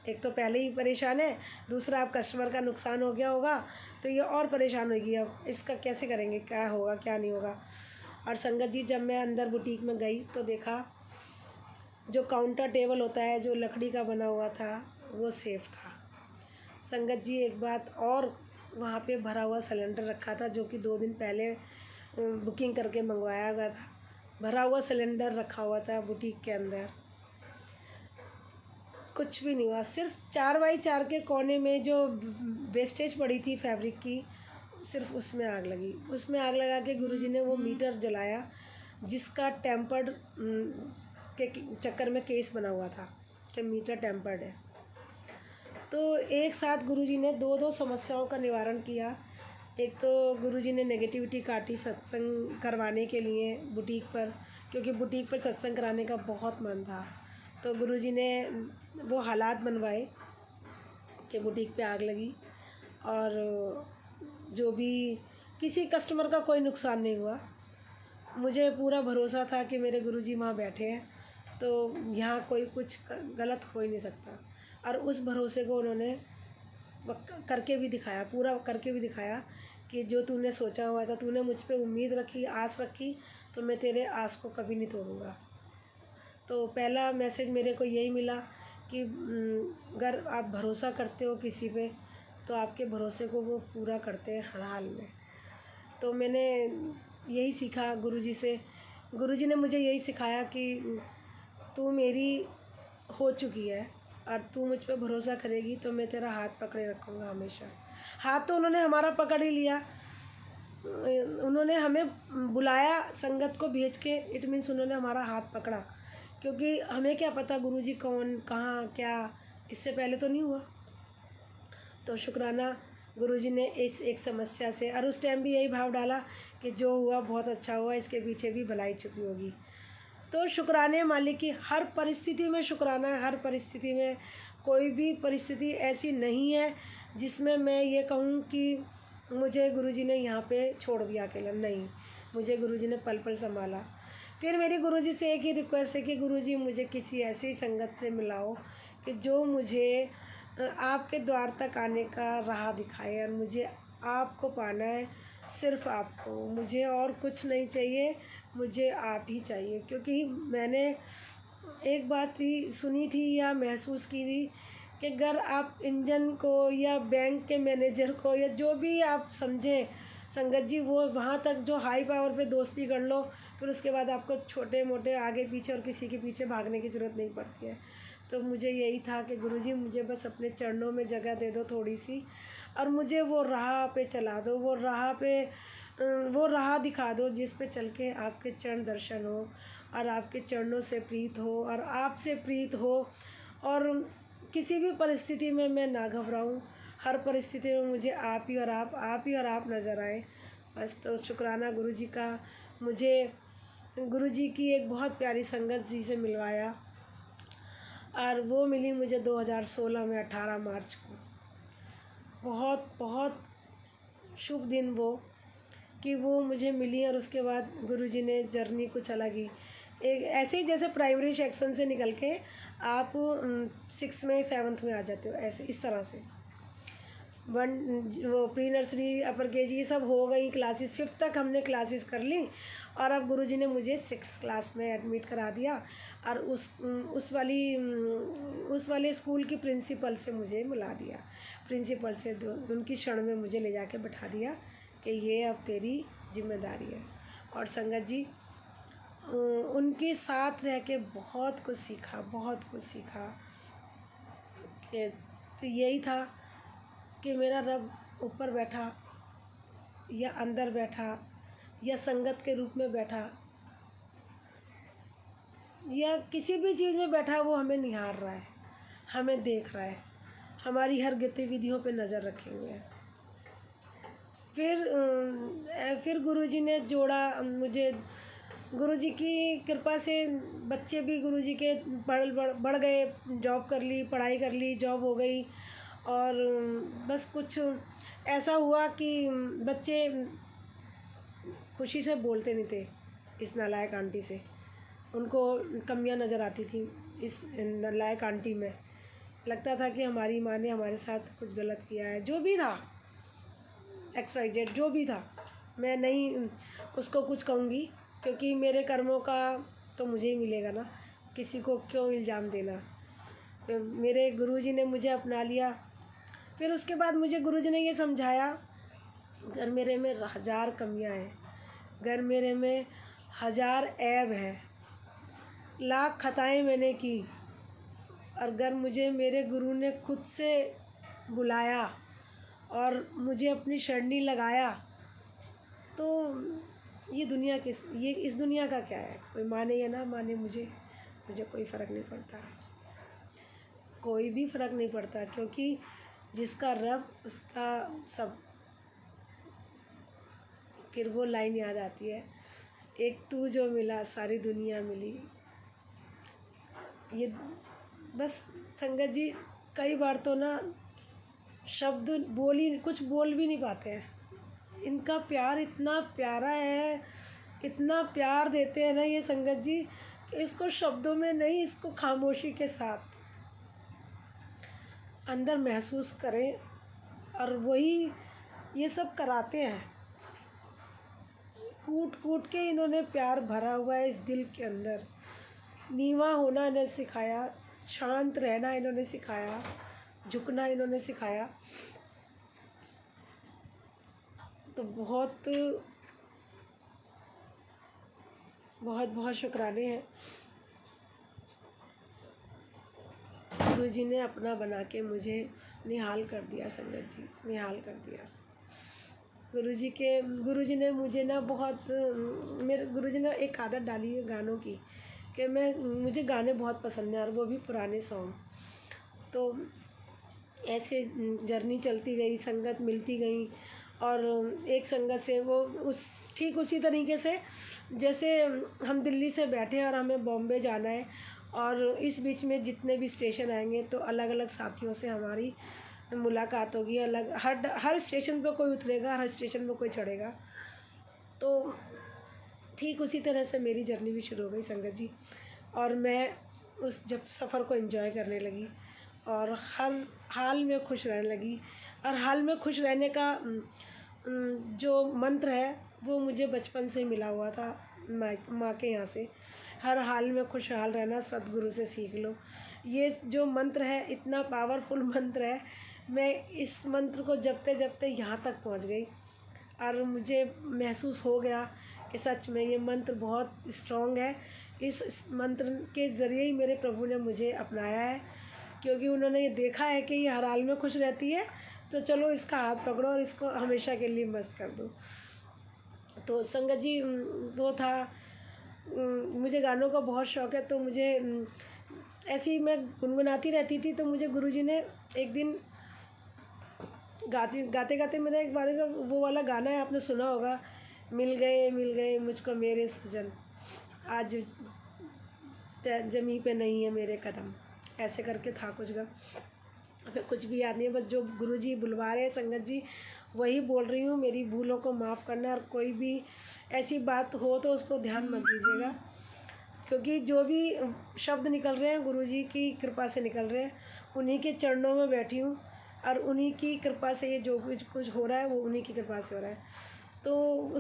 Speaker 1: एक तो पहले ही परेशान है, दूसरा अब कस्टमर का नुकसान हो गया होगा तो ये और परेशान होगी, अब इसका कैसे करेंगे, क्या होगा क्या नहीं होगा। और संगत जी, जब मैं अंदर बुटीक में गई तो देखा जो काउंटर टेबल होता है जो लकड़ी का बना हुआ था वो सेफ था। संगत जी, एक बात और, वहाँ पे भरा हुआ सिलेंडर रखा था जो कि 2 दिन पहले बुकिंग करके मंगवाया गया था। भरा हुआ सिलेंडर रखा हुआ था बुटीक के अंदर, कुछ भी नहीं हुआ। सिर्फ 4x4 के कोने में जो वेस्टेज पड़ी थी फैब्रिक की, सिर्फ उसमें आग लगी। उसमें आग लगा के गुरुजी ने वो मीटर जलाया जिसका टेम्पर्ड के चक्कर में केस बना हुआ था कि मीटर टेम्पर्ड है। तो एक साथ गुरुजी ने दो समस्याओं का निवारण किया। एक तो गुरुजी ने नेगेटिविटी काटी सत्संग करवाने के लिए बुटीक पर, क्योंकि बुटीक पर सत्संग कराने का बहुत मन था। तो गुरुजी ने वो हालात बनवाए कि बुटीक पे आग लगी, और जो भी किसी कस्टमर का कोई नुकसान नहीं हुआ। मुझे पूरा भरोसा था कि मेरे गुरुजी वहाँ बैठे हैं तो यहाँ कोई कुछ गलत हो ही नहीं सकता। और उस भरोसे को उन्होंने करके भी दिखाया, पूरा करके भी दिखाया कि जो तूने सोचा हुआ था, तूने मुझ पे उम्मीद रखी, आस रखी, तो मैं तेरे आस को कभी नहीं तोड़ूंगा। तो पहला मैसेज मेरे को यही मिला कि अगर आप भरोसा करते हो किसी पे तो आपके भरोसे को वो पूरा करते हैं हर हाल में। तो मैंने यही सीखा गुरुजी से। गुरुजी ने मुझे यही सिखाया कि तू मेरी हो चुकी है और तू मुझ पे भरोसा करेगी तो मैं तेरा हाथ पकड़े रखूँगा हमेशा। हाथ तो उन्होंने हमारा पकड़ ही लिया, उन्होंने हमें बुलाया संगत को भेज के, इट मीन्स उन्होंने हमारा हाथ पकड़ा, क्योंकि हमें क्या पता गुरुजी कौन कहाँ क्या, इससे पहले तो नहीं हुआ। तो शुक्राना गुरुजी ने इस एक समस्या से, और उस टाइम भी यही भाव डाला कि जो हुआ बहुत अच्छा हुआ, इसके पीछे भी भलाई छुपी होगी। तो शुक्राने मालिक की, हर परिस्थिति में शुक्राना है। हर परिस्थिति में, कोई भी परिस्थिति ऐसी नहीं है जिसमें मैं ये कहूँ कि मुझे गुरुजी ने यहाँ पे छोड़ दिया अकेला, नहीं, मुझे गुरुजी ने पल पल संभाला। फिर मेरी गुरुजी से एक ही रिक्वेस्ट है कि गुरुजी मुझे किसी ऐसी संगत से मिलाओ कि जो मुझे आपके द्वार तक आने का राह दिखाए, और मुझे आपको पाना है, सिर्फ आपको, मुझे और कुछ नहीं चाहिए, मुझे आप ही चाहिए। क्योंकि मैंने एक बात ही सुनी थी या महसूस की थी कि अगर आप इंजन को या बैंक के मैनेजर को या जो भी आप समझें संगत जी, वो वहाँ तक जो हाई पावर पे दोस्ती कर लो, फिर उसके बाद आपको छोटे मोटे आगे पीछे और किसी के पीछे भागने की ज़रूरत नहीं पड़ती है। तो मुझे यही था कि गुरुजी मुझे बस अपने चरणों में जगह दे दो थोड़ी सी, और मुझे वो राह पे चला दो, वो राह दिखा दो जिस पे चल के आपके चरण दर्शन हो और आपके चरणों से प्रीत हो और आपसे प्रीत हो, और किसी भी परिस्थिति में मैं ना घबराऊं। हर परिस्थिति में मुझे आप ही और आप नज़र आए बस। तो शुक्राना गुरुजी का, मुझे गुरुजी की एक बहुत प्यारी संगत जी से मिलवाया, और वो मिली मुझे 2016 में 18 मार्च को। बहुत बहुत शुभ दिन वो, कि वो मुझे मिली, और उसके बाद गुरुजी ने जर्नी कुछ अलग ही, एक ऐसे ही जैसे प्राइमरी सेक्शन से निकल के आप 6 में 7th में आ जाते हो, ऐसे इस तरह से। वो प्री नर्सरी, अपर केजी, ये सब हो गई क्लासेस, 5th तक हमने क्लासेस कर ली, और अब गुरुजी ने मुझे 6th क्लास में एडमिट करा दिया, और उस वाले स्कूल की प्रिंसिपल से मुझे मिला दिया। प्रिंसिपल से उनकी क्षण में मुझे ले जाके बैठा दिया कि ये अब तेरी जिम्मेदारी है। और संगत जी, उनके साथ रह के बहुत कुछ सीखा, बहुत कुछ सीखा। फिर यही था कि मेरा रब ऊपर बैठा या अंदर बैठा या संगत के रूप में बैठा या किसी भी चीज़ में बैठा, वो हमें निहार रहा है, हमें देख रहा है, हमारी हर गतिविधियों पे नज़र रखे हुए है। फिर गुरुजी ने जोड़ा मुझे गुरुजी की कृपा से बच्चे भी गुरुजी के बढ़ गए, जॉब कर ली, पढ़ाई कर ली, जॉब हो गई। और बस कुछ ऐसा हुआ कि बच्चे खुशी से बोलते नहीं थे इस नालायक आंटी से। उनको कमियां नज़र आती थी इस नालायक आंटी में। लगता था कि हमारी माँ ने हमारे साथ कुछ गलत किया है। जो भी था, XYZ जो भी था, मैं नहीं उसको कुछ कहूँगी, क्योंकि मेरे कर्मों का तो मुझे ही मिलेगा ना, किसी को क्यों इल्ज़ाम देना। तो मेरे गुरुजी ने मुझे अपना लिया। फिर उसके बाद मुझे गुरुजी ने ये समझाया, घर मेरे में 1000 कमियां हैं, घर मेरे में 1000 ऐब हैं, लाख खताएं मैंने की। और अगर मुझे मेरे गुरु ने खुद से बुलाया और मुझे अपनी शरणी लगाया, तो ये दुनिया ये इस दुनिया का क्या है। कोई माने या ना माने, मुझे कोई फ़र्क नहीं पड़ता, कोई भी फ़र्क नहीं पड़ता, क्योंकि जिसका रब उसका सब। फिर वो लाइन याद आती है, एक तू जो मिला सारी दुनिया मिली। ये बस संगत जी, कई बार तो ना शब्द कुछ बोल भी नहीं पाते हैं। इनका प्यार इतना प्यारा है, इतना प्यार देते हैं ना ये संगत जी, इसको शब्दों में नहीं, इसको खामोशी के साथ अंदर महसूस करें। और वही ये सब कराते हैं, कूट कूट के इन्होंने प्यार भरा हुआ है इस दिल के अंदर। नीवा होना इन्होंने सिखाया, शांत रहना इन्होंने सिखाया, झुकना इन्होंने सिखाया। तो बहुत बहुत बहुत शुक्राने हैं। गुरुजी ने अपना बना के मुझे निहाल कर दिया संगत जी, निहाल कर दिया। गुरुजी ने मुझे ना मेरे गुरुजी ने एक आदत डाली है गानों की, कि मुझे गाने बहुत पसंद हैं, और वो भी पुराने सॉन्ग। तो ऐसे जर्नी चलती गई, संगत मिलती गई, और एक संगत से वो ठीक उसी तरीके से जैसे हम दिल्ली से बैठे और हमें बॉम्बे जाना है, और इस बीच में जितने भी स्टेशन आएंगे तो अलग अलग साथियों से हमारी मुलाकात होगी। हर स्टेशन पर कोई उतरेगा, हर स्टेशन पर कोई चढ़ेगा। तो ठीक उसी तरह से मेरी जर्नी भी शुरू हो गई संगत जी। और मैं जब सफ़र को एंजॉय करने लगी, और हर हाल में खुश रहने लगी। और हाल में खुश रहने का जो मंत्र है वो मुझे बचपन से मिला हुआ था माँ के यहाँ से। हर हाल में खुशहाल रहना सद्गुरु से सीख लो, ये जो मंत्र है इतना पावरफुल मंत्र है। मैं इस मंत्र को जपते जपते यहाँ तक पहुँच गई, और मुझे महसूस हो गया कि सच में ये मंत्र बहुत स्ट्रॉन्ग है। इस मंत्र के ज़रिए ही मेरे प्रभु ने मुझे अपनाया है, क्योंकि उन्होंने ये देखा है कि ये हर हाल में खुश रहती है, तो चलो इसका हाथ पकड़ो और इसको हमेशा के लिए मस्त कर दो। तो संगत जी वो था, मुझे गानों का बहुत शौक़ है, तो मुझे ऐसे ही मैं गुनगुनाती रहती थी। तो मुझे गुरुजी ने एक दिन गाते गाते मेरा एक बार का वो वाला गाना है, आपने सुना होगा, मिल गए मुझको मेरे सजन, आज जमी पे नहीं है मेरे कदम, ऐसे करके था कुछ कुछ भी याद नहीं है। बस जो गुरुजी बुलवा रहे हैं संगत जी वही बोल रही हूँ। मेरी भूलों को माफ़ करना, और कोई भी ऐसी बात हो तो उसको ध्यान मत दीजिएगा, क्योंकि जो भी शब्द निकल रहे हैं गुरुजी की कृपा से निकल रहे हैं। उन्हीं के चरणों में बैठी हूँ, और उन्हीं की कृपा से ये जो कुछ हो रहा है वो उन्हीं की कृपा से हो रहा है। तो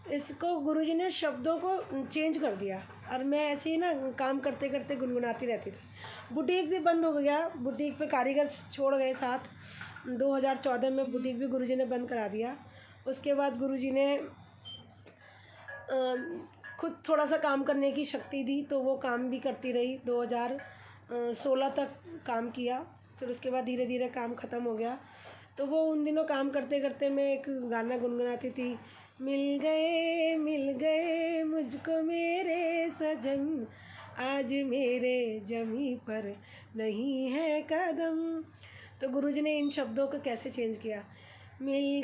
Speaker 1: इसको गुरुजी ने शब्दों को चेंज कर दिया, और मैं ऐसे ही ना काम करते करते गुनगुनाती रहती थी। बुटीक भी बंद हो गया, बुटीक पे कारीगर छोड़ गए साथ। 2014 में बुटीक भी गुरुजी ने बंद करा दिया। उसके बाद गुरुजी ने खुद थोड़ा सा काम करने की शक्ति दी, तो वो काम भी करती रही। 2016 तक काम किया, फिर उसके बाद धीरे धीरे काम ख़त्म हो गया। तो वो उन दिनों काम करते करते मैं एक गाना गुनगुनाती थी, मिल गए मुझको मेरे सजन, आज मेरे जमी पर नहीं है कदम। तो गुरुजी ने इन शब्दों को कैसे चेंज किया, मिल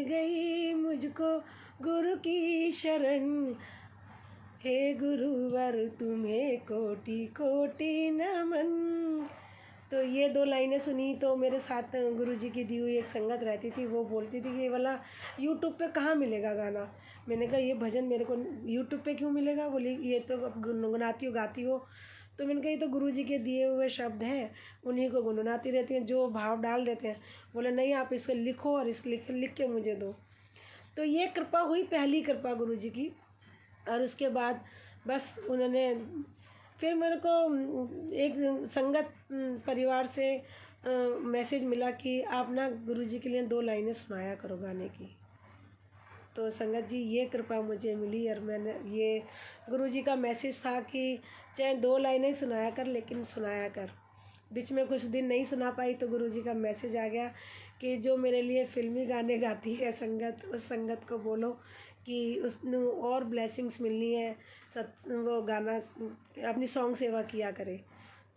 Speaker 1: गई मुझको गुरु की शरण, हे गुरुवर तुम्हें कोटि कोटि नमन। तो ये 2 लाइनें सुनी तो मेरे साथ गुरुजी की दी हुई एक संगत रहती थी, वो बोलती थी कि ये वाला यूट्यूब पे कहाँ मिलेगा गाना। मैंने कहा ये भजन मेरे को यूट्यूब पे क्यों मिलेगा? बोली ये तो अब गुनगुनाती हो, गाती हो। तो मैंने कहा ये तो गुरुजी के दिए हुए शब्द हैं, उन्हीं को गुनगुनाती रहती हैं, जो भाव डाल देते हैं। बोले नहीं, आप इसको लिखो और इस लिख के मुझे दो। तो ये कृपा हुई, पहली कृपा गुरुजी की। और उसके बाद बस उन्होंने फिर मेरे को एक संगत परिवार से मैसेज मिला कि आप ना गुरुजी के लिए 2 लाइनें सुनाया करो गाने की। तो संगत जी ये कृपा मुझे मिली, और मैंने ये गुरुजी का मैसेज था कि चाहे 2 लाइनें सुनाया कर, लेकिन सुनाया कर। बीच में कुछ दिन नहीं सुना पाई तो गुरुजी का मैसेज आ गया कि जो मेरे लिए फिल्मी गाने गाती है संगत, उस संगत को बोलो कि उसने और ब्लेसिंग्स मिलनी है, वो गाना अपनी सॉन्ग सेवा किया करे।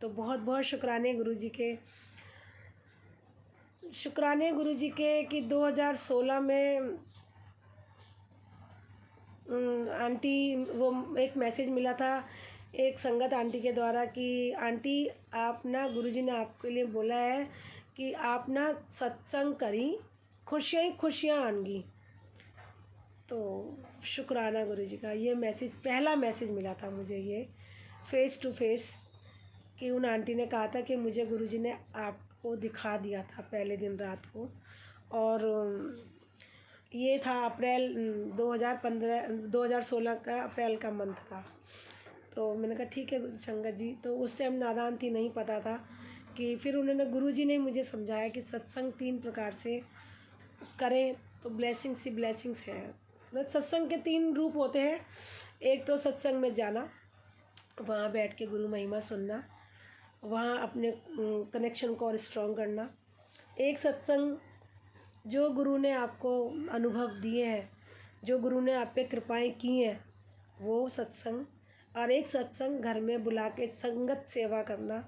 Speaker 1: तो बहुत बहुत शुक्राने गुरुजी के, शुक्राने गुरुजी के कि 2016 में आंटी, वो एक मैसेज मिला था एक संगत आंटी के द्वारा कि आंटी आप ना, गुरुजी ने आपके लिए बोला है कि आप ना सत्संग करी, खुशियाँ ही खुशियाँ आएंगी। तो शुक्राना गुरुजी का, ये मैसेज पहला मैसेज मिला था मुझे, ये फेस टू फेस, कि उन आंटी ने कहा था कि मुझे गुरुजी ने आपको दिखा दिया था पहले दिन रात को। और ये था अप्रैल 2016 का अप्रैल का मंथ था। तो मैंने कहा ठीक है संगत जी। तो उस टाइम नादान थी, नहीं पता था कि फिर उन्होंने, गुरुजी ने मुझे समझाया कि सत्संग 3 प्रकार से करें तो ब्लेसिंग्स ही ब्लेसिंग्स हैं। मतलब सत्संग के 3 रूप होते हैं। एक तो सत्संग में जाना, वहाँ बैठ के गुरु महिमा सुनना, वहाँ अपने कनेक्शन को और स्ट्रॉन्ग करना। एक सत्संग जो गुरु ने आपको अनुभव दिए हैं, जो गुरु ने आप पे कृपाएँ की हैं, वो सत्संग। और एक सत्संग घर में बुला के संगत सेवा करना,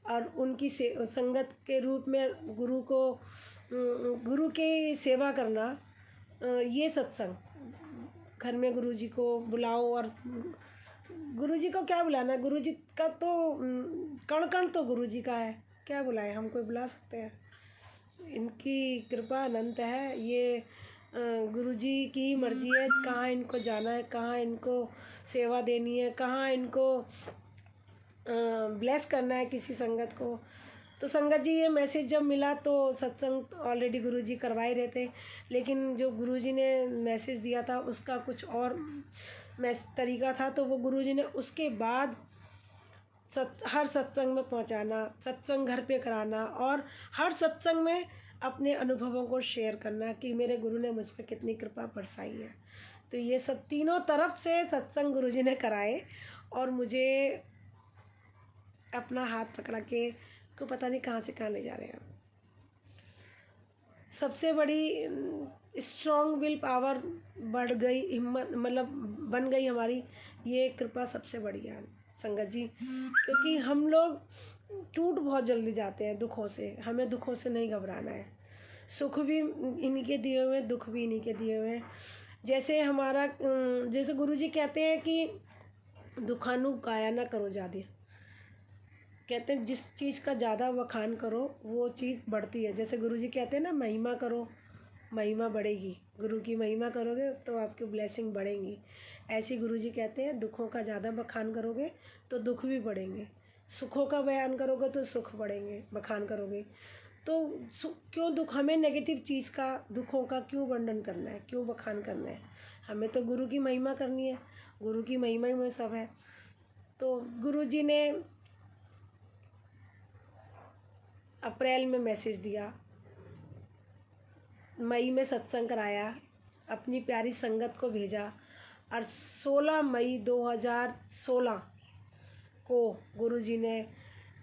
Speaker 1: और उनकी संगत के रूप में गुरु को, गुरु की सेवा करना। ये सत्संग घर में गुरुजी को बुलाओ, और गुरुजी को क्या बुलाना, गुरुजी का तो कण कण तो गुरुजी का है, क्या बुलाएं, हम कोई बुला सकते हैं? इनकी कृपा अनंत है। ये गुरुजी की मर्जी है कहाँ इनको जाना है, कहाँ इनको सेवा देनी है, कहाँ इनको ब्लेस करना है किसी संगत को। तो संगत जी ये मैसेज जब मिला तो सत्संग ऑलरेडी गुरुजी करवाए रहे थे, लेकिन जो गुरुजी ने मैसेज दिया था उसका कुछ और तरीका था। तो वो गुरुजी ने उसके बाद हर सत्संग में पहुंचाना, सत्संग घर पे कराना, और हर सत्संग में अपने अनुभवों को शेयर करना कि मेरे गुरु ने मुझ पे कितनी कृपा बरसाई है। तो ये सब तीनों तरफ से सत्संग गुरुजी ने कराए, और मुझे अपना हाथ पकड़ा के को पता नहीं कहाँ से कहाँ ले जा रहे हैं। सबसे बड़ी स्ट्रॉन्ग विल पावर बढ़ गई, हिम्मत मतलब बन गई हमारी, ये कृपा सबसे बड़ी है संगत जी। क्योंकि हम लोग टूट बहुत जल्दी जाते हैं दुखों से, हमें दुखों से नहीं घबराना है। सुख भी इन्हीं के दिए हुए हैं, दुख भी इन्हीं के दिए हुए हैं। जैसे हमारा, जैसे गुरुजी कहते हैं कि दुखानु गाया ना करो ज़्यादा, कहते हैं जिस चीज़ का ज़्यादा बखान करो वो चीज़ बढ़ती है। जैसे गुरुजी कहते हैं ना, महिमा करो महिमा बढ़ेगी, गुरु की महिमा करोगे तो आपकी ब्लेसिंग बढ़ेंगी। ऐसे गुरुजी कहते हैं दुखों का ज़्यादा बखान करोगे तो दुख भी बढ़ेंगे, सुखों का बयान करोगे तो सुख बढ़ेंगे, बखान करोगे तो क्यों दुख, हमें नेगेटिव चीज़ का, दुखों का क्यों वर्णन करना है, क्यों बखान करना है? हमें तो गुरु की महिमा करनी है, गुरु की महिमा में सब है। तो गुरुजी ने अप्रैल में मैसेज दिया, मई में सत्संग कराया, अपनी प्यारी संगत को भेजा, और 16 मई 2016 को गुरुजी ने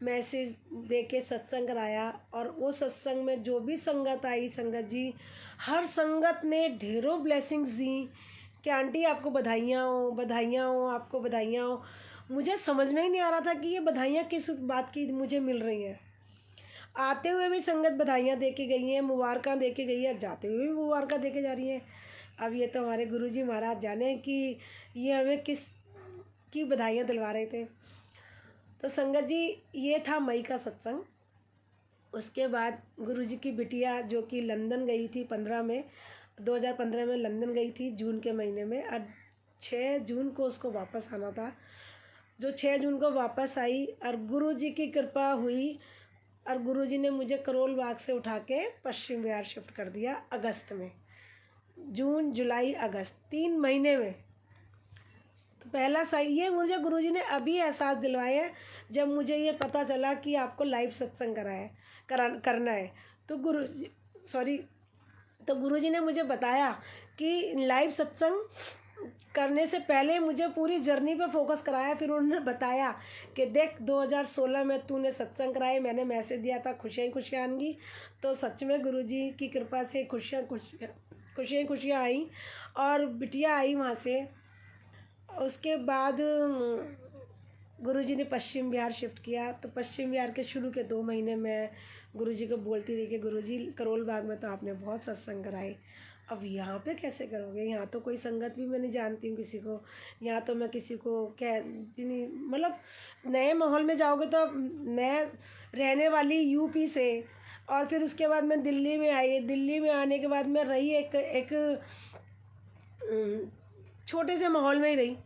Speaker 1: मैसेज दे के सत्संग कराया। और वो सत्संग में जो भी संगत आई, संगत जी हर संगत ने ढेरों ब्लेसिंग्स दी कि आंटी आपको बधाइयाँ हो, बधाइयाँ हो, आपको बधाइयाँ हो। मुझे समझ में ही नहीं आ रहा था कि ये बधाइयाँ किस बात की मुझे मिल रही हैं। आते हुए भी संगत बधाइयाँ दे के गई हैं, मुबारकां दे के गई है, जाते हुए भी मुबारकां दे के जा रही हैं। अब ये तो हमारे गुरुजी महाराज जाने कि ये हमें किस की बधाइयाँ दिलवा रहे थे। तो संगत जी, ये था मई का सत्संग। उसके बाद गुरुजी की बिटिया जो कि लंदन गई थी 2015 में लंदन गई थी जून के महीने में, और 6 जून को उसको वापस आना था। जो 6 जून को वापस आई और गुरुजी की कृपा हुई और गुरुजी ने मुझे करोल बाग से उठा के पश्चिम बिहार शिफ्ट कर दिया अगस्त में। जून, जुलाई, अगस्त 3 महीने में। तो पहला साइड ये मुझे गुरुजी ने अभी एहसास दिलवाए हैं, जब मुझे ये पता चला कि आपको लाइव सत्संग करना है। तो गुरुजी ने मुझे बताया कि लाइव सत्संग करने से पहले मुझे पूरी जर्नी पे फोकस कराया। फिर उन्होंने बताया कि देख 2016 में तूने सत्संग कराए, मैंने मैसेज दिया था खुशियाँ खुशियाँ आएंगी। तो सच में गुरुजी की कृपा से खुशियाँ आई और बिटिया आई वहाँ से। उसके बाद गुरुजी ने पश्चिम बिहार शिफ्ट किया। तो पश्चिम बिहार के शुरू के 2 महीने में गुरुजी को बोलती रही कि गुरुजी करोल बाग में तो आपने बहुत सत्संग कराए, अब यहाँ पे कैसे करोगे? यहाँ तो कोई संगत भी मैं नहीं जानती हूँ किसी को, यहाँ तो मैं किसी को कह नहीं, मतलब नए माहौल में जाओगे। तो मैं रहने वाली यूपी से, और फिर उसके बाद मैं दिल्ली में आई। दिल्ली में आने के बाद मैं रही एक छोटे से माहौल में ही रही।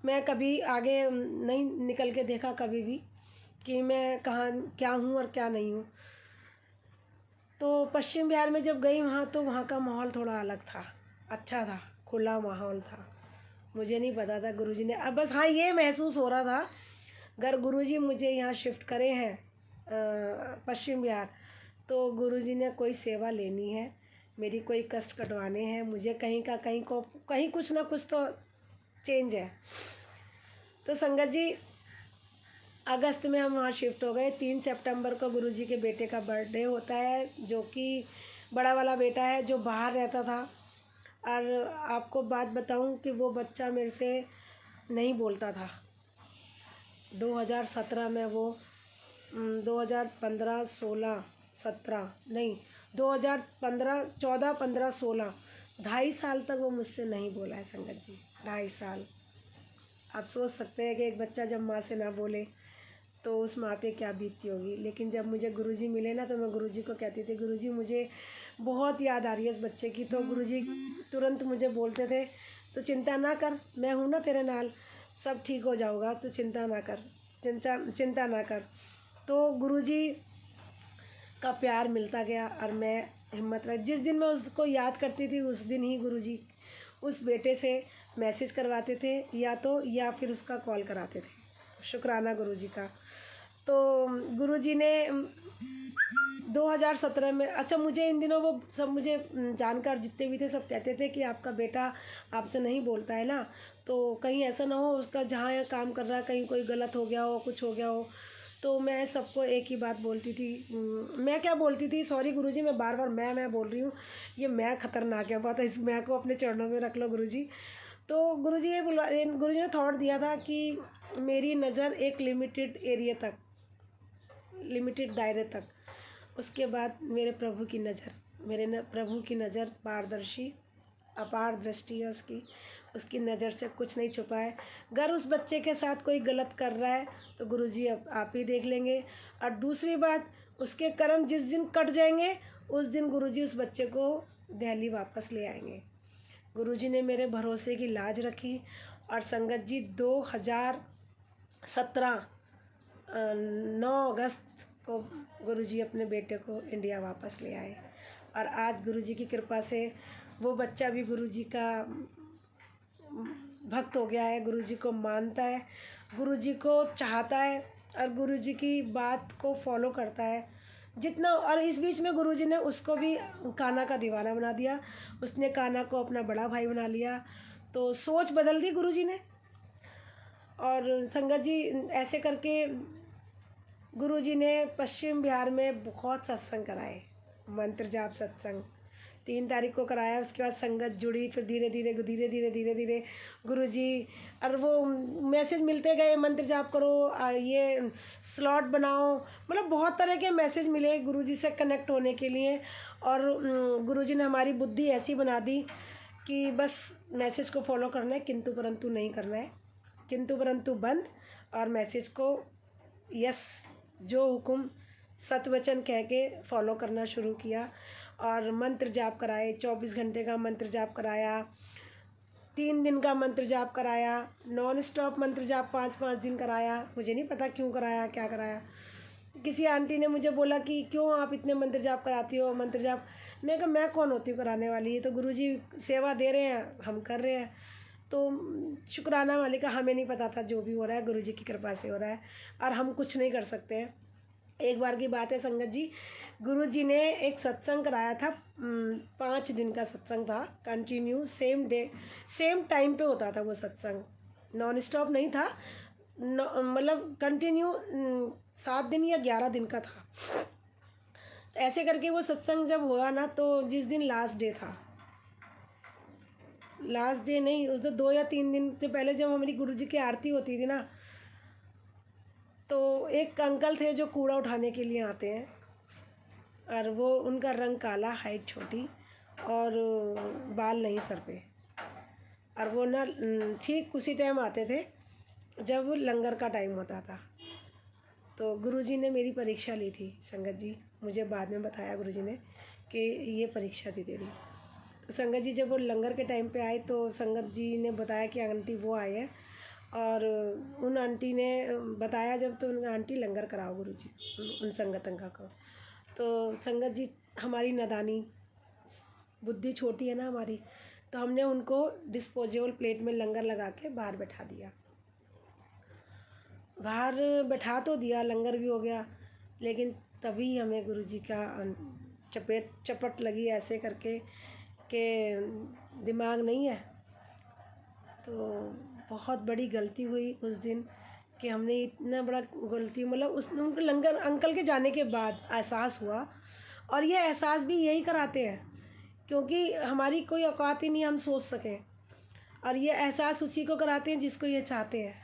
Speaker 1: मैं कभी आगे नहीं निकल के देखा कभी भी कि मैं कहाँ क्या हूँ और क्या नहीं हूँ। तो पश्चिम बिहार में जब गई वहाँ, तो वहाँ का माहौल थोड़ा अलग था, अच्छा था, खुला माहौल था। मुझे नहीं पता था गुरुजी ने, अब बस हाँ ये महसूस हो रहा था अगर गुरुजी मुझे यहाँ शिफ्ट करे हैं पश्चिम बिहार, तो गुरुजी ने कोई सेवा लेनी है, मेरी कोई कष्ट कटवाने हैं, मुझे कहीं कुछ ना कुछ तो चेंज है। तो संगत जी, अगस्त में हम वहाँ शिफ्ट हो गए। 3 सितंबर को गुरुजी के बेटे का बर्थडे होता है, जो कि बड़ा वाला बेटा है जो बाहर रहता था। और आपको बात बताऊं कि वो बच्चा मेरे से नहीं बोलता था। 2017 में वो 2015, 16, 17 नहीं 2015, 14, 15, 16 2.5 साल तक वो मुझसे नहीं बोला है संगत जी, 2.5 साल। आप सोच सकते हैं कि एक बच्चा जब माँ से ना बोले तो उस माँ पे क्या बीतती होगी। लेकिन जब मुझे गुरुजी मिले ना, तो मैं गुरुजी को कहती थी गुरुजी मुझे बहुत याद आ रही है इस बच्चे की। तो गुरुजी तुरंत मुझे बोलते थे तो चिंता ना कर, मैं हूँ ना तेरे नाल, सब ठीक हो जाऊगा, तो चिंता ना कर। तो गुरुजी का प्यार मिलता गया और मैं हिम्मत रख, जिस दिन मैं उसको याद करती थी उस दिन ही गुरुजी उस बेटे से मैसेज करवाते थे या फिर उसका कॉल कराते थे। शुक्राना गुरुजी का। तो गुरुजी ने 2017 में, अच्छा मुझे इन दिनों वो सब मुझे जानकार जितने भी थे सब कहते थे कि आपका बेटा आपसे नहीं बोलता है ना, तो कहीं ऐसा ना हो उसका जहाँ यहाँ काम कर रहा है कहीं कोई गलत हो गया हो, कुछ हो गया हो। तो मैं सबको एक ही बात बोलती थी, मैं क्या बोलती थी, सॉरी गुरुजी मैं बार बार मैं बोल रही हूँ, ये मैं ख़तरनाक है, बात इस मैं को अपने चरणों में रख लो गुरुजी। तो गुरुजी ने थॉट दिया था कि मेरी नज़र एक लिमिटेड एरिया तक, लिमिटेड दायरे तक, उसके बाद मेरे प्रभु की नज़र पारदर्शी अपार दृष्टि है उसकी नज़र से कुछ नहीं छुपा है। अगर उस बच्चे के साथ कोई गलत कर रहा है तो गुरुजी आप ही देख लेंगे। और दूसरी बात, उसके कर्म जिस दिन कट जाएंगे उस दिन गुरुजी उस बच्चे को दिल्ली वापस ले आएंगे। गुरुजी ने मेरे भरोसे की लाज रखी। और संगत जी 2017 9 अगस्त को गुरुजी अपने बेटे को इंडिया वापस ले आए। और आज गुरुजी की कृपा से वो बच्चा भी गुरुजी का भक्त हो गया है, गुरुजी को मानता है, गुरुजी को चाहता है और गुरुजी की बात को फॉलो करता है जितना। और इस बीच में गुरुजी ने उसको भी कान्हा का दीवाना बना दिया, उसने कान्हा को अपना बड़ा भाई बना लिया। तो सोच बदल दी गुरुजी ने। और संगत जी ऐसे करके गुरुजी ने पश्चिम बिहार में बहुत सत्संग कराए, मंत्र जाप सत्संग 3 तारीख को कराया। उसके बाद संगत जुड़ी, फिर धीरे धीरे गुरुजी और वो मैसेज मिलते गए, मंत्र जाप करो, ये स्लॉट बनाओ, मतलब बहुत तरह के मैसेज मिले गुरुजी से कनेक्ट होने के लिए। और गुरुजी ने हमारी बुद्धि ऐसी बना दी कि बस मैसेज को फॉलो करना है, किंतु परंतु नहीं करना है, किंतु परंतु बंद, और मैसेज को यस, जो हुक्म सत वचन कह के फॉलो करना शुरू किया। और मंत्र जाप कराए, 24 घंटे का मंत्र जाप कराया, 3 दिन का मंत्र जाप कराया, नॉन स्टॉप मंत्र जाप 5-5 दिन कराया। मुझे नहीं पता क्यों कराया, क्या कराया। किसी आंटी ने मुझे बोला कि क्यों आप इतने मंत्र जाप कराती हो, मंत्र जाप। मैं कहा मैं कौन होती हूँ कराने वाली, ये तो गुरुजी सेवा दे रहे हैं, हम कर रहे हैं। तो शुक्राना वाले का, हमें नहीं पता था, जो भी हो रहा है गुरुजी की कृपा से हो रहा है, और हम कुछ नहीं कर सकते हैं। एक बार की बात है संगत जी, गुरुजी ने एक सत्संग कराया था, 5 दिन का सत्संग था, continue same day same time पे होता था वो सत्संग, नॉन स्टॉप नहीं था, मतलब कंटिन्यू 7 दिन या 11 दिन का था। ऐसे करके वो सत्संग जब हुआ ना, तो जिस दिन लास्ट डे था, लास्ट डे नहीं, उस दिन 2 या 3 दिन से पहले जब हमारी गुरुजी की आरती होती थी ना, तो एक अंकल थे जो कूड़ा उठाने के लिए आते हैं, और वो उनका रंग काला, हाइट छोटी, और बाल नहीं सर पे, और वो ना ठीक उसी टाइम आते थे जब लंगर का टाइम होता था। तो गुरुजी ने मेरी परीक्षा ली थी संगत जी, मुझे बाद में बताया गुरुजी ने कि ये परीक्षा थी तेरी। तो संगत जी जब वो लंगर के टाइम पे आए, तो संगत जी ने बताया कि आंटी वो आए हैं, और उन आंटी ने बताया जब, तो उन आंटी लंगर कराओ गुरुजी, उन संगत अंका को। तो संगत जी हमारी नादानी, बुद्धि छोटी है ना हमारी, तो हमने उनको डिस्पोजेबल प्लेट में लंगर लगा के बाहर बैठा दिया। बाहर बैठा तो दिया, लंगर भी हो गया, लेकिन तभी हमें गुरुजी का चपट लगी ऐसे करके कि दिमाग नहीं है। तो बहुत बड़ी गलती हुई उस दिन कि हमने इतना बड़ा गलती, मतलब उस उनको लंगर अंकल के जाने के बाद एहसास हुआ, और ये एहसास भी यही कराते हैं, क्योंकि हमारी कोई औकात ही नहीं हम सोच सकें, और ये एहसास उसी को कराते हैं जिसको ये चाहते हैं,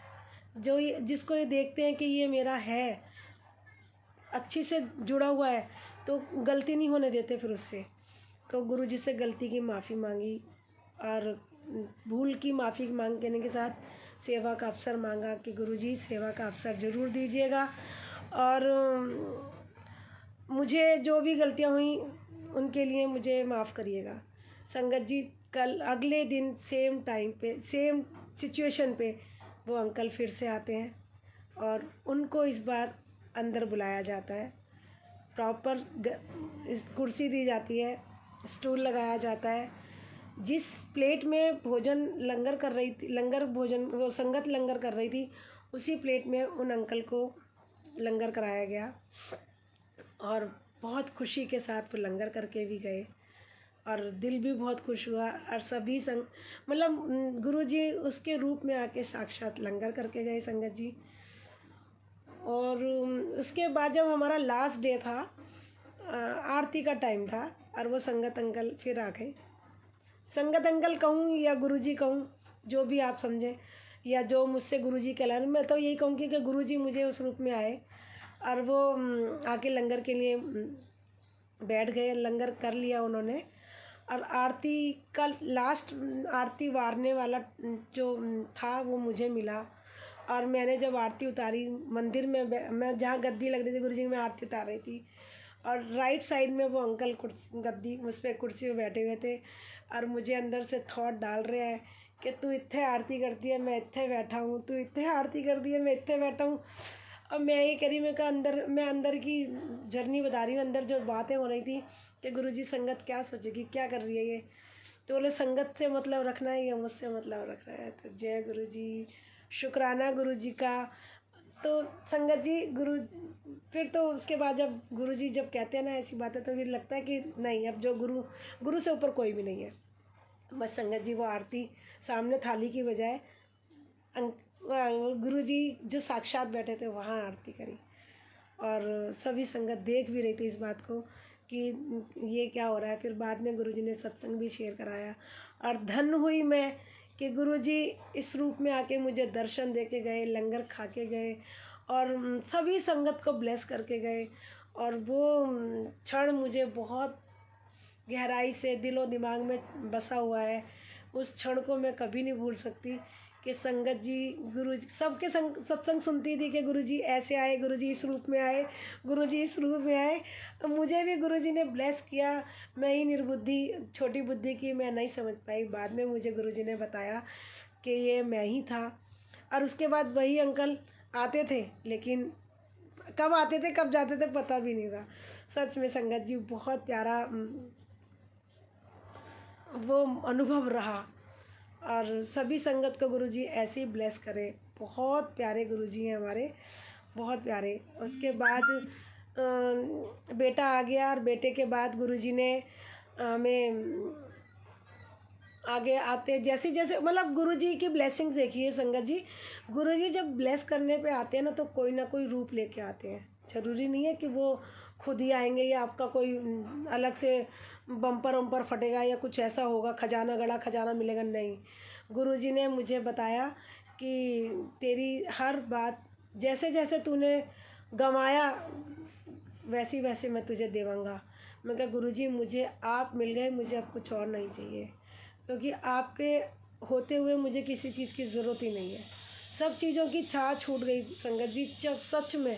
Speaker 1: जिसको ये देखते हैं कि ये मेरा है, अच्छी से जुड़ा हुआ है, तो गलती नहीं होने देते फिर उससे। तो गुरुजी से गलती की माफ़ी मांगी, और भूल की माफ़ी मांगने के साथ सेवा का अवसर मांगा कि गुरुजी सेवा का अवसर ज़रूर दीजिएगा, और मुझे जो भी गलतियाँ हुई उनके लिए मुझे माफ़ करिएगा। संगत जी कल अगले दिन सेम टाइम पे, सेम सिचुएशन पे वो अंकल फिर से आते हैं, और उनको इस बार अंदर बुलाया जाता है, प्रॉपर इस कुर्सी दी जाती है, स्टूल लगाया जाता है। जिस प्लेट में भोजन लंगर कर रही थी, लंगर भोजन वो संगत लंगर कर रही थी, उसी प्लेट में उन अंकल को लंगर कराया गया, और बहुत खुशी के साथ वो लंगर करके भी गए, और दिल भी बहुत खुश हुआ, और सभी मतलब गुरुजी उसके रूप में आके साक्षात लंगर करके गए संगत जी। और उसके बाद जब हमारा लास्ट डे था, आरती का टाइम था, और वो संगत अंकल फिर आ गए। संगत अंकल कहूँ या गुरुजी कहूँ, जो भी आप समझें, या जो मुझसे गुरुजी कहलाए, मैं तो यही कहूँगी कि गुरुजी मुझे उस रूप में आए, और वो आके लंगर के लिए बैठ गए, लंगर कर लिया उन्होंने। और आरती का लास्ट आरती वारने वाला जो था वो मुझे मिला, और मैंने जब आरती उतारी मंदिर में, मैं जहाँ गद्दी लग रही थी गुरुजी की, मैं आरती उतार रही थी, और राइट साइड में वो अंकल गद्दी उस पर कुर्सी पे बैठे हुए थे, और मुझे अंदर से थॉट डाल रहे हैं कि तू इत्थे आरती करती है, मैं इत्थे बैठा हूँ, तू इत्थे आरती करती है, मैं इत्थे बैठा हूँ। अब मैं ये करी, मैं अंदर की जर्नी बता रही हूँ, अंदर जो बातें हो रही थी कि गुरुजी संगत क्या सोचेगी, क्या कर रही है ये। तो बोले संगत से मतलब रखना है या मुझसे मतलब रखना है। तो जय गुरुजी, शुक्राना गुरुजी का। तो संगत जी फिर तो उसके बाद जब गुरुजी जब कहते हैं ना ऐसी बातें, तो फिर लगता है कि नहीं, अब जो गुरु से ऊपर कोई भी नहीं है। बस संगत जी वो आरती सामने थाली की बजाय गुरुजी जो साक्षात बैठे थे वहाँ आरती करी, और सभी संगत देख भी रही थी इस बात को कि ये क्या हो रहा है। फिर बाद में गुरुजी ने सत्संग भी शेयर कराया, और धन्य हुई मैं कि गुरुजी इस रूप में आके मुझे दर्शन दे के गए, लंगर खा के गए, और सभी संगत को ब्लेस करके गए। और वो क्षण मुझे बहुत गहराई से दिलो दिमाग में बसा हुआ है। उस क्षण को मैं कभी नहीं भूल सकती कि संगत जी, गुरु जी सबके सत्संग सुनती थी कि गुरु जी ऐसे आए, गुरु जी इस रूप में आए, गुरु जी इस रूप में आए। मुझे भी गुरु जी ने ब्लेस किया। मैं ही निर्बुद्धि, छोटी बुद्धि की, मैं नहीं समझ पाई। बाद में मुझे गुरु जी ने बताया कि ये मैं ही था। और उसके बाद वही अंकल आते थे, लेकिन कब आते थे कब जाते थे पता भी नहीं था। सच में संगत जी बहुत प्यारा वो अनुभव रहा। और सभी संगत को गुरु जी ऐसे ही ब्लेस करें। बहुत प्यारे गुरु जी हैं हमारे, बहुत प्यारे। उसके बाद बेटा आ गया, और बेटे के बाद गुरु जी ने हमें आगे आते जैसे जैसे मतलब गुरु जी की ब्लेसिंग्स देखिए संगत जी, गुरु जी जब ब्लेस करने पे आते हैं ना, तो ना कोई रूप लेके आते हैं। ज़रूरी नहीं है कि वो खुद ही आएंगे या आपका कोई अलग से बम्पर वम्पर फटेगा या कुछ ऐसा होगा, खजाना गड़ा खजाना मिलेगा, नहीं। गुरु जी ने मुझे बताया कि तेरी हर बात जैसे जैसे तूने गंवाया वैसी वैसे मैं तुझे देवांगा। मैं कहा गुरु जी मुझे आप मिल गए, मुझे अब कुछ और नहीं चाहिए, क्योंकि आपके होते हुए मुझे किसी चीज़ की ज़रूरत ही नहीं है। सब चीज़ों की चाह छूट गई संगत जी। जब सच में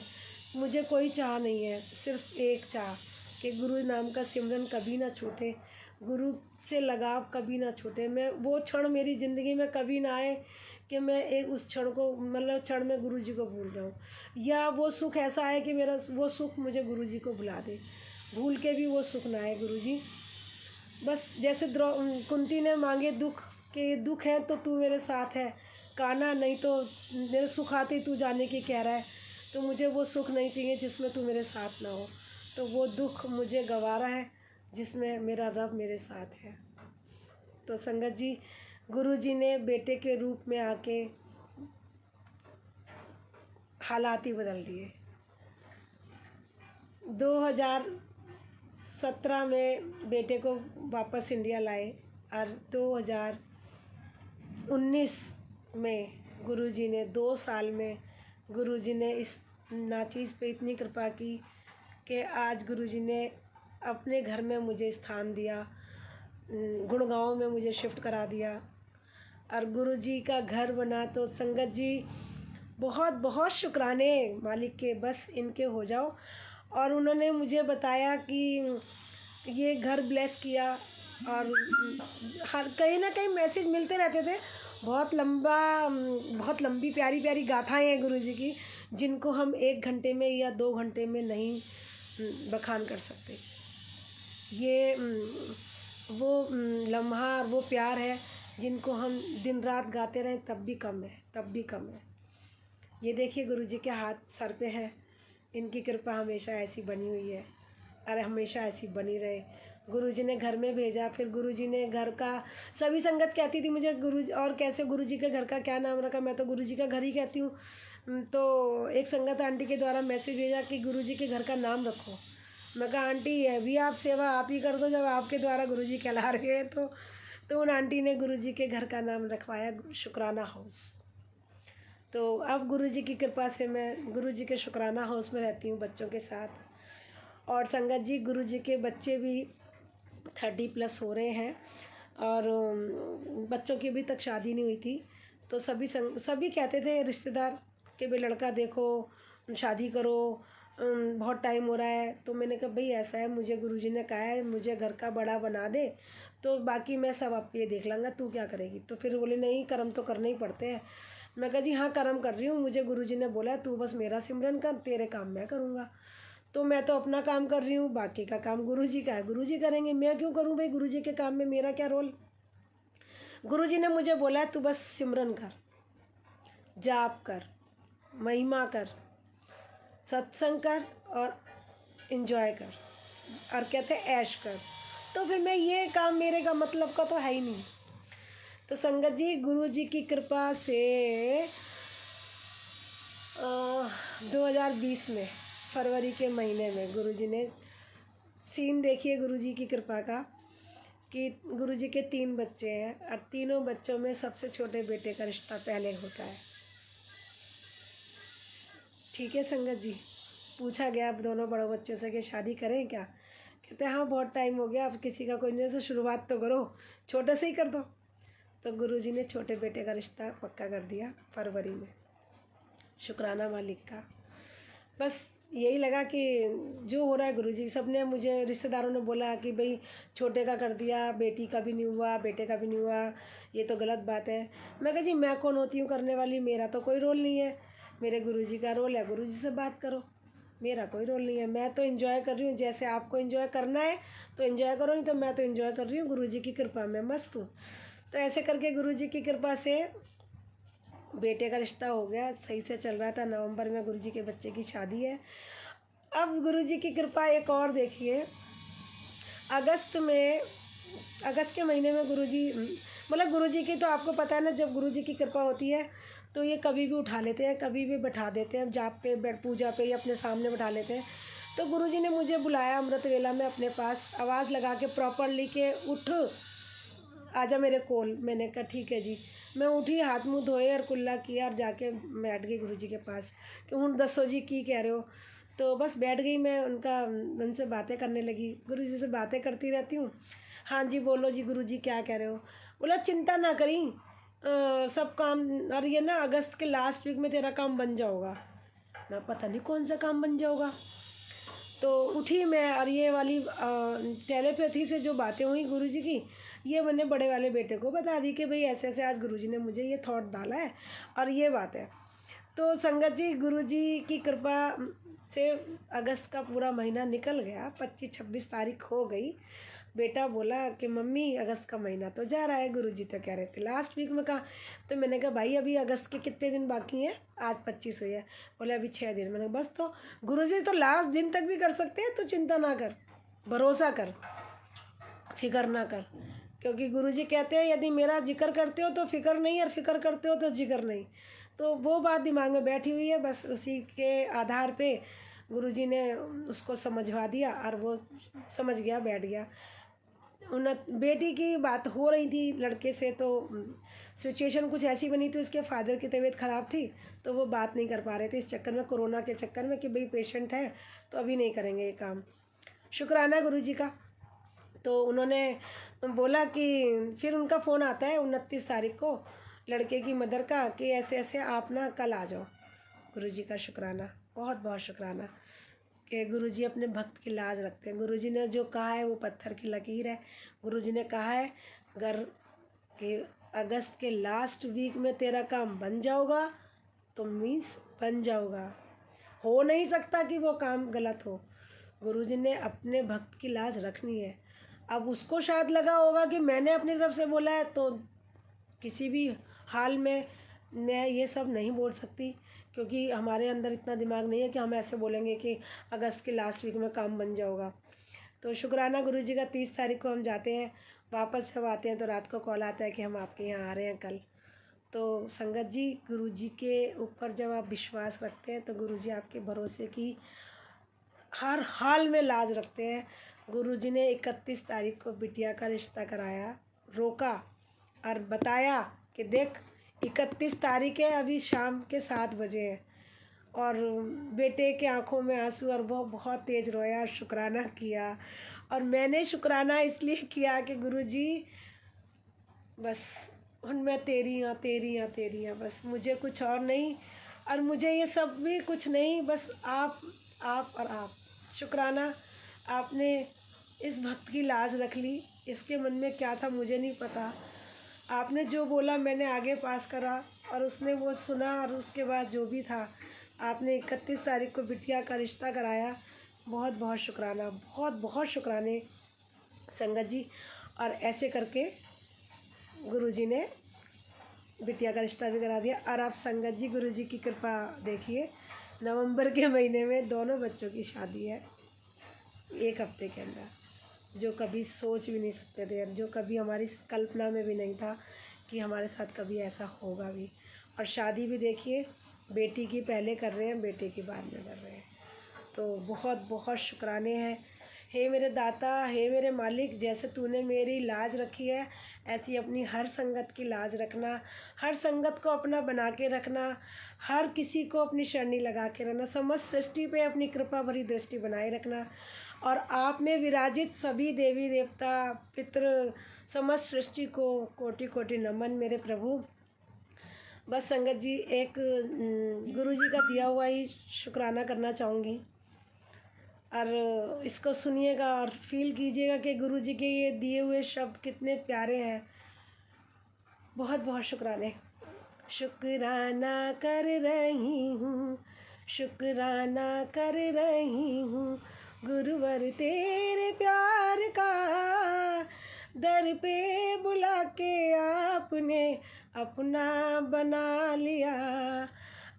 Speaker 1: मुझे कोई चाह नहीं है, सिर्फ एक चाह कि गुरु नाम का सिमरन कभी ना छूटे, गुरु से लगाव कभी ना छूटे। मैं वो क्षण मेरी ज़िंदगी में कभी ना आए कि मैं एक उस क्षण को मतलब क्षण में गुरु जी को भूल जाऊँ, या वो सुख ऐसा है कि मेरा वो सुख मुझे गुरु जी को भुला दे। भूल के भी वो सुख ना आए गुरु जी। बस जैसे कुंती ने मांगे दुख कि दुख है तो तू मेरे साथ है, काना नहीं तो मेरे सुख आते तू जाने की कह रहा है, तो मुझे वो सुख नहीं चाहिए जिसमें तू मेरे साथ ना हो। तो वो दुख मुझे गंवारा है जिसमें मेरा रब मेरे साथ है। तो संगत जी गुरु जी ने बेटे के रूप में आके हालात ही बदल दिए। 2017 में बेटे को वापस इंडिया लाए, और 2019 में गुरुजी ने 2 साल में गुरुजी ने इस नाचीज़ पे इतनी कृपा की कि आज गुरुजी ने अपने घर में मुझे स्थान दिया, गुड़गांव में मुझे शिफ्ट करा दिया, और गुरुजी का घर बना। तो संगत जी बहुत बहुत शुक्राने मालिक के, बस इनके हो जाओ। और उन्होंने मुझे बताया कि ये घर ब्लेस किया, और हर कहीं ना कहीं मैसेज मिलते रहते थे। बहुत बहुत लंबी प्यारी प्यारी गाथाएं हैं गुरुजी की, जिनको हम 1 घंटे में या 2 घंटे में नहीं बखान कर सकते। ये वो लम्हा और वो प्यार है जिनको हम दिन रात गाते रहें तब भी कम है, तब भी कम है। ये देखिए गुरुजी के हाथ सर पे है, इनकी कृपा हमेशा ऐसी बनी हुई है, अरे हमेशा ऐसी बनी रहे। गुरुजी ने घर में भेजा, फिर गुरुजी ने घर का, सभी संगत कहती थी मुझे गुरुजी और कैसे गुरुजी के घर का क्या नाम रखा, मैं तो गुरुजी का घर ही कहती हूँ। तो एक संगत आंटी के द्वारा मैसेज भेजा कि गुरुजी के घर का नाम रखो। मैं कहा आंटी ये भी आप सेवा आप ही कर दो, जब आपके द्वारा गुरुजी कहला रहे हैं। तो उन आंटी ने गुरुजी के घर का नाम रखवाया शुक्राना हाउस। तो अब गुरुजी की कृपा से मैं गुरुजी के शुक्राना हाउस में रहती हूँ बच्चों के साथ। और संगत जी गुरुजी के बच्चे भी 30+ हो रहे हैं, और बच्चों की अभी तक शादी नहीं हुई थी। तो सभी कहते थे रिश्तेदार कि भाई लड़का देखो, शादी करो, बहुत टाइम हो रहा है। तो मैंने कहा भाई ऐसा है, मुझे गुरुजी ने कहा है मुझे घर का बड़ा बना दे, तो बाकी मैं सब आप ये देख लूँगा, तू क्या करेगी। तो फिर बोले नहीं कर्म तो करने ही पड़ते हैं। मैं कहा जी हाँ कर्म कर रही हूँ, मुझे गुरुजी ने बोला तू बस मेरा सिमरन कर, तेरे काम मैं करूँगा। तो मैं तो अपना काम कर रही हूँ, बाकी का काम गुरुजी का है, गुरुजी करेंगे, मैं क्यों करूँ भाई, गुरुजी के काम में मेरा क्या रोल। गुरुजी ने मुझे बोला तू बस सिमरन कर, जाप कर, महिमा कर, सत्संग कर और इन्जॉय कर, और कहते ऐश कर। तो फिर मैं ये काम मेरे का मतलब का तो है ही नहीं। तो संगत जी गुरुजी की कृपा से 2020 में फरवरी के महीने में गुरुजी ने सीन देखिए गुरुजी की कृपा का, कि गुरुजी के 3 बच्चे हैं, और तीनों बच्चों में सबसे छोटे बेटे का रिश्ता पहले होता है। ठीक है संगत जी, पूछा गया अब दोनों बड़ों बच्चों से कि शादी करें क्या, कहते हैं हाँ बहुत टाइम हो गया, अब किसी का कोई नहीं, तो शुरुआत तो करो, छोटे से ही कर दो। तो गुरुजी ने छोटे बेटे का रिश्ता पक्का कर दिया फरवरी में। शुक्राना मालिक का। बस यही लगा कि जो हो रहा है गुरुजी, सबने मुझे रिश्तेदारों ने बोला कि भाई छोटे का कर दिया, बेटी का भी नहीं हुआ, बेटे का भी नहीं हुआ, ये तो गलत बात है। मैं कहा जी मैं कौन होती हूँ करने वाली, मेरा तो कोई रोल नहीं है, मेरे गुरुजी का रोल है, गुरुजी से बात करो, मेरा कोई रोल नहीं है। मैं तो एंजॉय कर रही हूँ, जैसे आपको एंजॉय करना है तो एंजॉय करो, नहीं तो मैं तो एंजॉय कर रही हूँ, गुरुजी की कृपा में मस्त हूँ। तो ऐसे करके गुरुजी की कृपा से बेटे का रिश्ता हो गया, सही से चल रहा था। नवंबर में गुरुजी के बच्चे की शादी है। अब गुरुजी की कृपा एक और देखिए, अगस्त के महीने में गुरुजी, मतलब गुरुजी की तो आपको पता है ना, जब गुरुजी की कृपा होती है तो ये कभी भी उठा लेते हैं, कभी भी बैठा देते हैं, जाप पे, बेड पूजा पे, या अपने सामने बैठा लेते हैं। तो गुरुजी ने मुझे बुलाया अमृत वेला में अपने पास, आवाज़ लगा के प्रॉपरली के उठ आजा मेरे कोल। मैंने कहा ठीक है जी। मैं उठी, हाथ मुँह धोए और कुल्ला किया और जाके बैठ गई गुरुजी के पास कि हूँ दसो जी की कह रहे हो। तो बस बैठ गई मैं, उनसे बातें करने लगी, गुरुजी से बातें करती रहती हूँ। हाँ जी बोलो जी गुरुजी क्या कह रहे हो। बोला चिंता ना करी, सब काम, और ये ना अगस्त के लास्ट वीक में तेरा काम बन जाओगा। मैं पता नहीं कौन सा काम बन जाओगा। तो उठी मैं, और ये वाली टेलीपैथी से जो बातें हुई गुरुजी की, ये मैंने बड़े वाले बेटे को बता दी कि भाई ऐसे ऐसे आज गुरुजी ने मुझे ये थॉट डाला है और ये बात है। तो संगत जी गुरुजी की कृपा से अगस्त का पूरा महीना निकल गया, 25-26 तारीख हो गई। बेटा बोला कि मम्मी अगस्त का महीना तो जा रहा है, गुरुजी तो कह रहे थे लास्ट वीक में। कहा तो मैंने कहा भाई अभी अगस्त के कितने दिन बाकी हैं, आज 25 हुई है। बोले अभी 6 दिन। मैंने बस, तो गुरुजी तो लास्ट दिन तक भी कर सकते हैं, तो चिंता ना कर, भरोसा कर, फिक्र ना कर। क्योंकि गुरुजी कहते हैं यदि मेरा जिक्र करते हो तो फिक्र नहीं, और फिक्र करते हो तो जिक्र नहीं। तो वो बात दिमाग में बैठी हुई है, बस उसी के आधार पे गुरुजी ने उसको समझवा दिया और वो समझ गया, बैठ गया। बेटी की बात हो रही थी लड़के से, तो सिचुएशन कुछ ऐसी बनी थी, उसके फादर की तबीयत ख़राब थी, तो वो बात नहीं कर पा रहे थे इस चक्कर में, कोरोना के चक्कर में, कि भाई पेशेंट है तो अभी नहीं करेंगे ये काम। शुक्राना गुरुजी का। तो उन्होंने बोला कि फिर उनका फ़ोन आता है 29 तारीख को लड़के की मदर का कि ऐसे ऐसे आप ना कल आ जाओ। गुरुजी का शुक्राना, बहुत बहुत शुक्राना कि गुरुजी अपने भक्त की लाज रखते हैं। गुरुजी ने जो कहा है वो पत्थर की लकीर है। गुरुजी ने कहा है अगर कि अगस्त के लास्ट वीक में तेरा काम बन जाओगा तो मीन्स बन जाओगा, हो नहीं सकता कि वो काम गलत हो। गुरुजी ने अपने भक्त की लाज रखनी है। अब उसको शायद लगा होगा कि मैंने अपनी तरफ से बोला है, तो किसी भी हाल में मैं ये सब नहीं बोल सकती, क्योंकि हमारे अंदर इतना दिमाग नहीं है कि हम ऐसे बोलेंगे कि अगस्त के लास्ट वीक में काम बन जाओगा। तो शुक्राना गुरुजी का 30 तारीख को हम जाते हैं, वापस जब आते हैं तो रात को कॉल आता है कि हम आपके यहाँ आ रहे हैं कल। तो संगत जी गुरुजी के ऊपर जब आप विश्वास रखते हैं तो गुरुजी आपके भरोसे की हर हाल में लाज रखते हैं। गुरुजी ने 31 तारीख को बिटिया का रिश्ता कराया, रोका और बताया कि देख 31 तारीख है, अभी शाम के 7 बजे हैं, और बेटे के आंखों में आंसू, और वो बहुत तेज़ रोया और शुक्राना किया। और मैंने शुक्राना इसलिए किया कि गुरुजी बस उनमें तेरी हाँ बस, मुझे कुछ और नहीं, और मुझे ये सब भी कुछ नहीं, बस आप और आप। शुक्राना आपने इस भक्त की लाज रख ली। इसके मन में क्या था मुझे नहीं पता, आपने जो बोला मैंने आगे पास करा और उसने वो सुना, और उसके बाद जो भी था आपने 31 तारीख को बिटिया का रिश्ता कराया। बहुत बहुत शुक्राना, बहुत बहुत शुक्राने संगत जी। और ऐसे करके गुरुजी ने बिटिया का रिश्ता भी करा दिया। और आप संगत जी गुरुजी की कृपा देखिए, नवंबर के महीने में दोनों बच्चों की शादी है 1 हफ्ते के अंदर, जो कभी सोच भी नहीं सकते थे, जो कभी हमारी कल्पना में भी नहीं था कि हमारे साथ कभी ऐसा होगा भी। और शादी भी देखिए बेटी की पहले कर रहे हैं, बेटे की बाद में कर रहे हैं। तो बहुत बहुत शुक्राने हैं। हे मेरे दाता, हे मेरे मालिक, जैसे तूने मेरी लाज रखी है ऐसी अपनी हर संगत की लाज रखना, हर संगत को अपना बना के रखना, हर किसी को अपनी शरणी लगा के रखना, समस्त सृष्टि पे अपनी कृपा भरी दृष्टि बनाए रखना। और आप में विराजित सभी देवी देवता, पितृ, समस्त सृष्टि को कोटि कोटि नमन मेरे प्रभु। बस संगत जी एक गुरु जी का दिया हुआ ही शुक्राना करना चाहूँगी, और इसको सुनिएगा और फील कीजिएगा कि गुरु जी के ये दिए हुए शब्द कितने प्यारे हैं। बहुत बहुत शुक्राने। शुक्राना कर रही हूँ, शुक्राना कर रही हूँ गुरुवर तेरे प्यार का, दर पे बुला के आपने अपना बना लिया,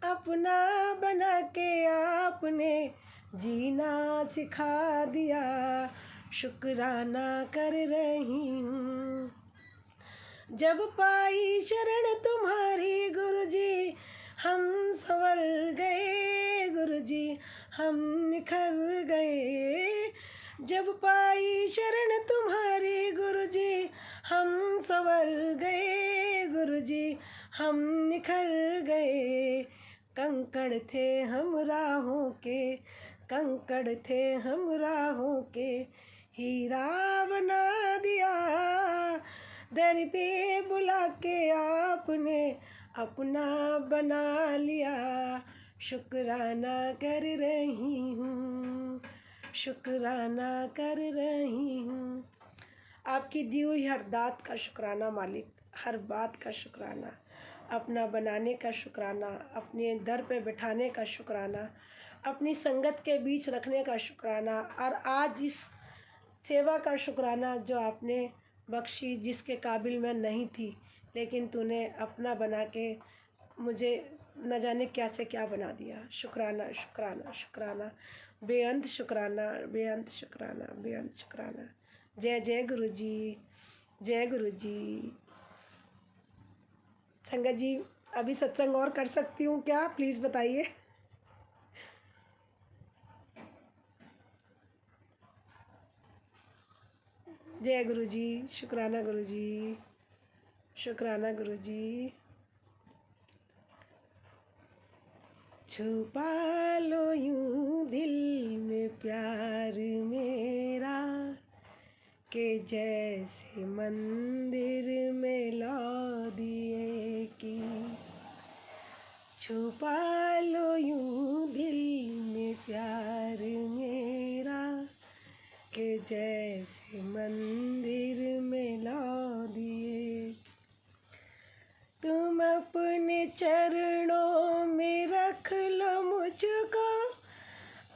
Speaker 1: अपना बना के आपने जीना सिखा दिया। शुक्राना कर रही हूँ। जब पाई शरण तुम्हारी गुरुजी हम संवर गए, गुरुजी हम निखर गए। जब पाई शरण तुम्हारी गुरुजी हम संवर गए, गुरुजी हम निखर गए। कंकड़ थे हम राहों के, कंकड़ थे हम राहों के, हीरा बना दिया। दर पे बुला के आपने अपना बना लिया। शुक्राना कर रही हूँ, शुक्राना कर रही हूँ। आपकी दी हुई हर दात का शुक्राना मालिक, हर बात का शुक्राना, अपना बनाने का शुक्राना, अपने दर पे बिठाने का शुक्राना, अपनी संगत के बीच रखने का शुक्राना, और आज इस सेवा का शुक्राना जो आपने बख्शी, जिसके काबिल मैं नहीं थी, लेकिन तूने अपना बना के मुझे न जाने क्या से क्या बना दिया। शुक्राना शुक्राना शुक्राना, बेअंत शुक्राना, बेअंत शुक्राना, बेअंत शुक्राना। जय जय गुरु जी, जय गुरु जी। संगत जी अभी सत्संग और कर सकती हूँ क्या, प्लीज़ बताइए। जय गुरु जी, शुक्राना गुरु जी, शुक्राना गुरु जी। छुपा लो यूं दिल में प्यार मेरा, के जैसे मंदिर में ला दिए की। छुपा लो यूं दिल में प्यार मेरा, के जैसे मंदिर में ला दिए। तुम अपने चरणों में रख लो मुझको,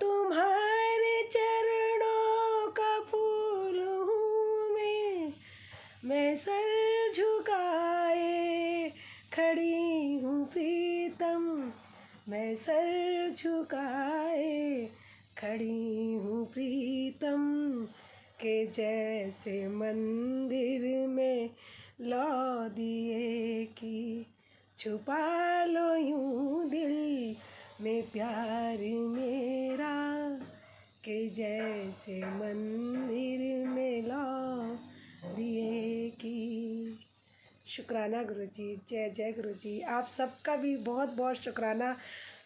Speaker 1: तुम्हारे चरणों का फूल हूँ मैं सर झुकाए खड़ी हूँ प्रीतम, मैं सर झुकाए खड़ी हूँ प्रीतम, के जैसे मंदिर में ला दिए की। छुपा लो यूं दिल में प्यार मेरा, के जैसे मंदिर में ला दिए की। शुक्राना गुरुजी, जय जय गुरुजी। आप सबका भी बहुत बहुत शुक्राना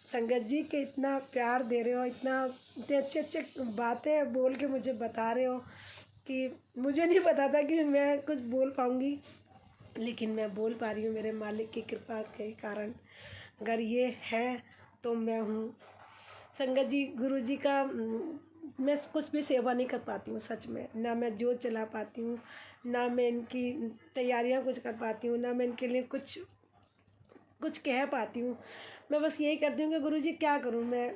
Speaker 1: संगत जी के इतना प्यार दे रहे हो, इतने अच्छे अच्छे बातें बोल के मुझे बता रहे हो कि मुझे नहीं पता था कि मैं कुछ बोल पाऊँगी, लेकिन मैं बोल पा रही हूँ मेरे मालिक की कृपा के कारण। अगर ये है तो मैं हूँ। संगत जी गुरु जी का मैं कुछ भी सेवा नहीं कर पाती हूँ सच में, ना मैं जोत चला पाती हूँ, ना मैं इनकी तैयारियाँ कुछ कर पाती हूँ, ना मैं इनके लिए कुछ कह पाती हूँ। मैं बस यही करती हूँ कि गुरु जी क्या करूँ मैं।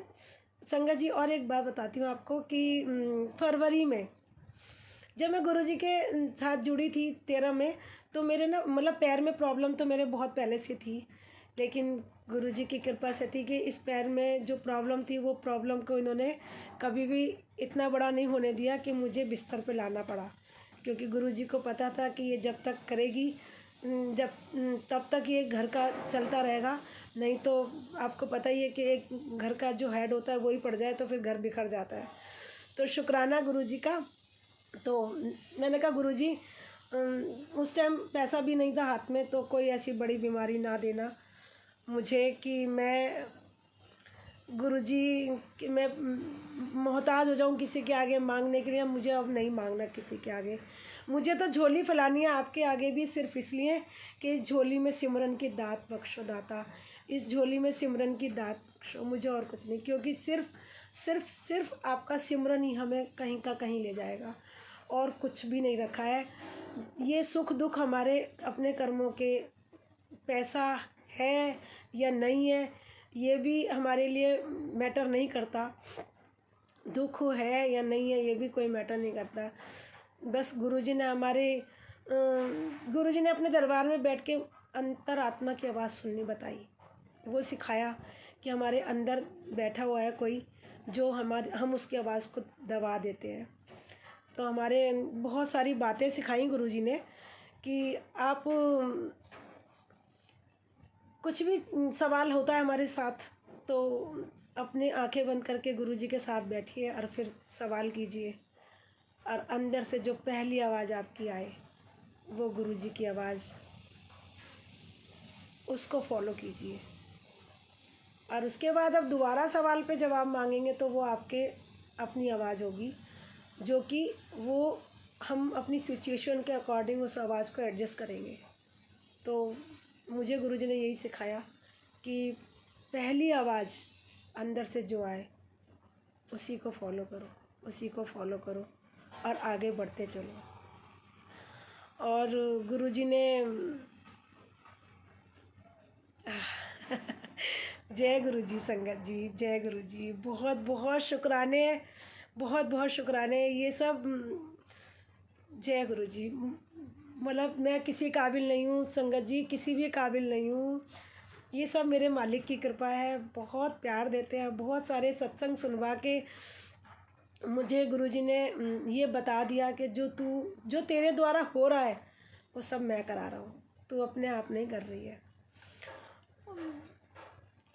Speaker 1: संगत जी और एक बात बताती हूँ आपको कि फरवरी में जब मैं गुरु जी के साथ जुड़ी थी 13 में, तो मेरे ना मतलब पैर में प्रॉब्लम तो मेरे बहुत पहले से थी, लेकिन गुरु जी की कृपा से थी कि इस पैर में जो प्रॉब्लम थी वो प्रॉब्लम को इन्होंने कभी भी इतना बड़ा नहीं होने दिया कि मुझे बिस्तर पे लाना पड़ा, क्योंकि गुरु जी को पता था कि ये जब तक करेगी तब तक ये घर का चलता रहेगा, नहीं तो आपको पता ही है कि एक घर का जो हेड होता है वही पड़ जाए तो फिर घर बिखर जाता है। तो शुक्राना गुरु जी का। तो मैंने कहा गुरु जी उस टाइम पैसा भी नहीं था हाथ में, तो कोई ऐसी बड़ी बीमारी ना देना मुझे कि मैं गुरुजी कि मैं मोहताज हो जाऊं किसी के आगे मांगने के लिए। मुझे अब नहीं मांगना किसी के आगे, मुझे तो झोली फैलानी है आपके आगे भी सिर्फ इसलिए कि इस झोली में सिमरन की दात बख्शो दाता, इस झोली में सिमरन की दात बख्शो, मुझे और कुछ नहीं, क्योंकि सिर्फ सिर्फ सिर्फ आपका सिमरन ही हमें कहीं का कहीं ले जाएगा, और कुछ भी नहीं रखा है। ये सुख दुख हमारे अपने कर्मों के, पैसा है या नहीं है ये भी हमारे लिए मैटर नहीं करता, दुख है या नहीं है ये भी कोई मैटर नहीं करता। बस गुरुजी ने गुरुजी ने अपने दरबार में बैठ के अंतरात्मा की आवाज़ सुननी बताई, वो सिखाया कि हमारे अंदर बैठा हुआ है कोई जो हम उसकी आवाज़ को दबा देते हैं। तो हमारे बहुत सारी बातें सिखाई गुरुजी ने कि आप कुछ भी सवाल होता है हमारे साथ तो अपनी आंखें बंद करके गुरुजी के साथ बैठिए और फिर सवाल कीजिए, और अंदर से जो पहली आवाज़ आपकी आए वो गुरुजी की आवाज़, उसको फॉलो कीजिए। और उसके बाद अब दोबारा सवाल पे जवाब मांगेंगे तो वो आपके अपनी आवाज़ होगी, जो कि वो हम अपनी सिचुएशन के अकॉर्डिंग उस आवाज़ को एडजस्ट करेंगे। तो मुझे गुरुजी ने यही सिखाया कि पहली आवाज़ अंदर से जो आए उसी को फॉलो करो, उसी को फॉलो करो और आगे बढ़ते चलो। और गुरुजी ने जय गुरुजी संगत जी, जय गुरुजी, बहुत बहुत शुक्राने, बहुत बहुत शुक्राने। ये सब जय गुरुजी, मतलब मैं किसी काबिल नहीं हूँ संगत जी, किसी भी काबिल नहीं हूँ, ये सब मेरे मालिक की कृपा है। बहुत प्यार देते हैं, बहुत सारे सत्संग सुनवा के मुझे गुरुजी ने ये बता दिया कि जो तेरे द्वारा हो रहा है वो सब मैं करा रहा हूँ, तू अपने आप नहीं कर रही है।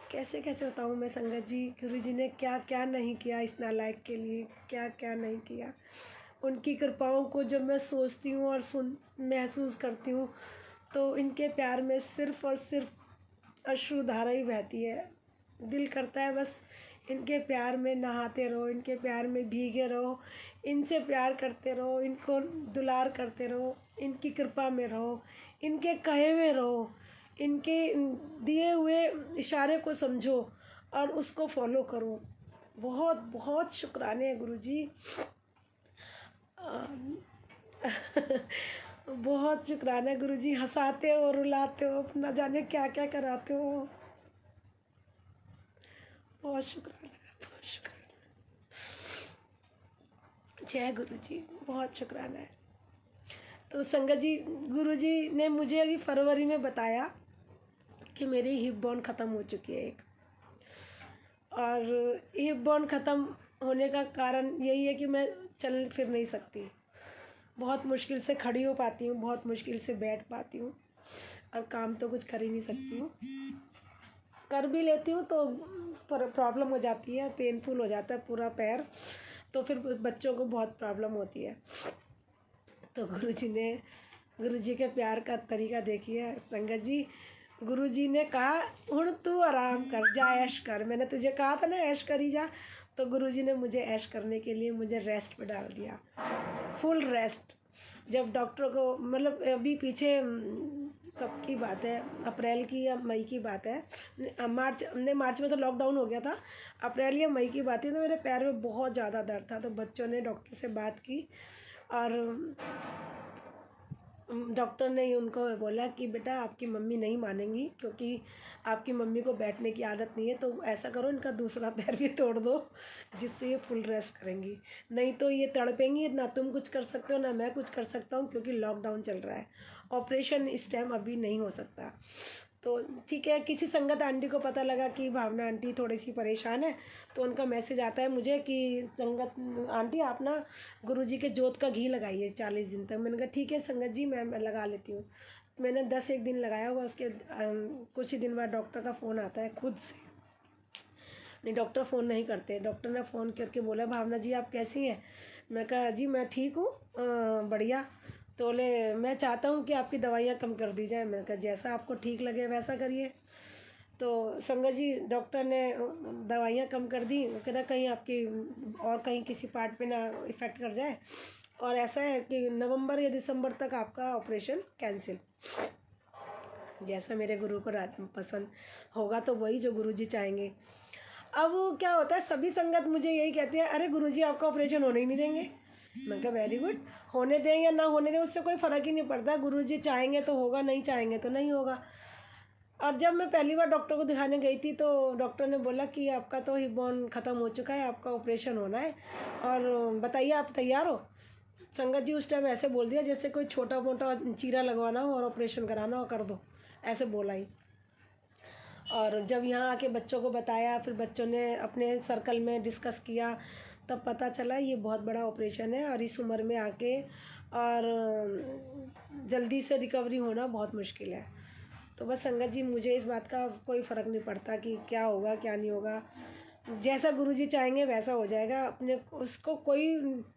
Speaker 1: कैसे कैसे बताऊँ मैं संगत जी, गुरुजी ने क्या क्या नहीं किया इस नालायक के लिए, क्या क्या नहीं किया। उनकी कृपाओं को जब मैं सोचती हूँ और महसूस करती हूँ तो इनके प्यार में सिर्फ़ और सिर्फ अश्रुधारा ही बहती है। दिल करता है बस इनके प्यार में नहाते रहो, इनके प्यार में भीगे रहो, इनसे प्यार करते रहो, इनको दुलार करते रहो, इनकी कृपा में रहो, इनके कहे में रहो, इनके दिए हुए इशारे को समझो और उसको फॉलो करो। बहुत बहुत शुक्राने हैं गुरुजी। बहुत शुक्राना गुरुजी, हंसाते हो, रुलाते हो, न जाने क्या क्या कराते हो। बहुत शुक्राना, बहुत शुक्राना। जय गुरुजी, बहुत शुक्राना है। तो संगत जी, गुरुजी ने मुझे अभी फरवरी में बताया कि मेरी हिप बोन ख़त्म हो चुकी है एक, और हिप बोन ख़त्म होने का कारण यही है कि मैं चल फिर नहीं सकती, बहुत मुश्किल से खड़ी हो पाती हूँ, बहुत मुश्किल से बैठ पाती हूँ, और काम तो कुछ कर ही नहीं सकती हूँ। कर भी लेती हूँ तो प्रॉब्लम हो जाती है, पेनफुल हो जाता है पूरा पैर, तो फिर बच्चों को बहुत प्रॉब्लम होती है। तो गुरुजी के प्यार का तरीका देखिए संगत जी। गुरुजी ने कहा हुण तू आराम कर, जा ऐश कर, मैंने तुझे कहा था ना ऐश करी जा, तो गुरुजी ने मुझे ऐश करने के लिए मुझे रेस्ट पे डाल दिया, फुल रेस्ट। जब डॉक्टर को, मतलब अभी पीछे कब की बात है, अप्रैल की या मई की बात है, मार्च में तो लॉकडाउन हो गया था, अप्रैल या मई की बात है, तो मेरे पैर में बहुत ज़्यादा दर्द था। तो बच्चों ने डॉक्टर से बात की और डॉक्टर ने उनको बोला कि बेटा आपकी मम्मी नहीं मानेंगी, क्योंकि आपकी मम्मी को बैठने की आदत नहीं है, तो ऐसा करो इनका दूसरा पैर भी तोड़ दो जिससे ये फुल रेस्ट करेंगी, नहीं तो ये तड़पेंगी, ना तुम कुछ कर सकते हो ना मैं कुछ कर सकता हूँ, क्योंकि लॉकडाउन चल रहा है, ऑपरेशन इस टाइम अभी नहीं हो सकता। तो ठीक है, किसी संगत आंटी को पता लगा कि भावना आंटी थोड़ी सी परेशान है, तो उनका मैसेज आता है मुझे कि संगत आंटी आप ना गुरुजी के जोत का घी लगाइए 40 दिन तक। मैंने कहा ठीक है संगत जी, मैं लगा लेती हूँ। मैंने 10-1 दिन लगाया होगा, उसके कुछ ही दिन बाद डॉक्टर का फ़ोन आता है खुद से। नहीं, डॉक्टर फ़ोन नहीं करते। डॉक्टर ने फ़ोन करके बोला भावना जी आप कैसी हैं? मैं कहा जी मैं ठीक हूँ, बढ़िया। तो बोले मैं चाहता हूँ कि आपकी दवाइयाँ कम कर दी जाए। मैंने कहा जैसा आपको ठीक लगे वैसा करिए। तो संगत जी डॉक्टर ने दवाइयाँ कम कर दी, वो कह रहा कहीं आपकी और कहीं किसी पार्ट पे ना इफ़ेक्ट कर जाए, और ऐसा है कि नवंबर या दिसंबर तक आपका ऑपरेशन कैंसिल। जैसा मेरे गुरु को पसंद होगा तो वही जो गुरुजी चाहेंगे। अब क्या होता है, सभी संगत मुझे यही कहते हैं, अरे गुरुजी आपका ऑपरेशन होने ही नहीं देंगे। मैं कहा वेरी गुड, होने दें या ना होने दें उससे कोई फ़र्क ही नहीं पड़ता, गुरुजी चाहेंगे तो होगा, नहीं चाहेंगे तो नहीं होगा। और जब मैं पहली बार डॉक्टर को दिखाने गई थी तो डॉक्टर ने बोला कि आपका तो हिप बोन ख़त्म हो चुका है, आपका ऑपरेशन होना है, और बताइए आप तैयार हो। संगत जी उस टाइम ऐसे बोल दिया जैसे कोई छोटा मोटा चीरा लगवाना हो और ऑपरेशन कराना हो, कर दो, ऐसे बोला ही। और जब यहाँ आके बच्चों को बताया, फिर बच्चों ने अपने सर्कल में डिस्कस किया, तब पता चला ये बहुत बड़ा ऑपरेशन है और इस उम्र में आके और जल्दी से रिकवरी होना बहुत मुश्किल है। तो बस संगत जी मुझे इस बात का कोई फ़र्क नहीं पड़ता कि क्या होगा क्या नहीं होगा, जैसा गुरुजी चाहेंगे वैसा हो जाएगा। अपने उसको कोई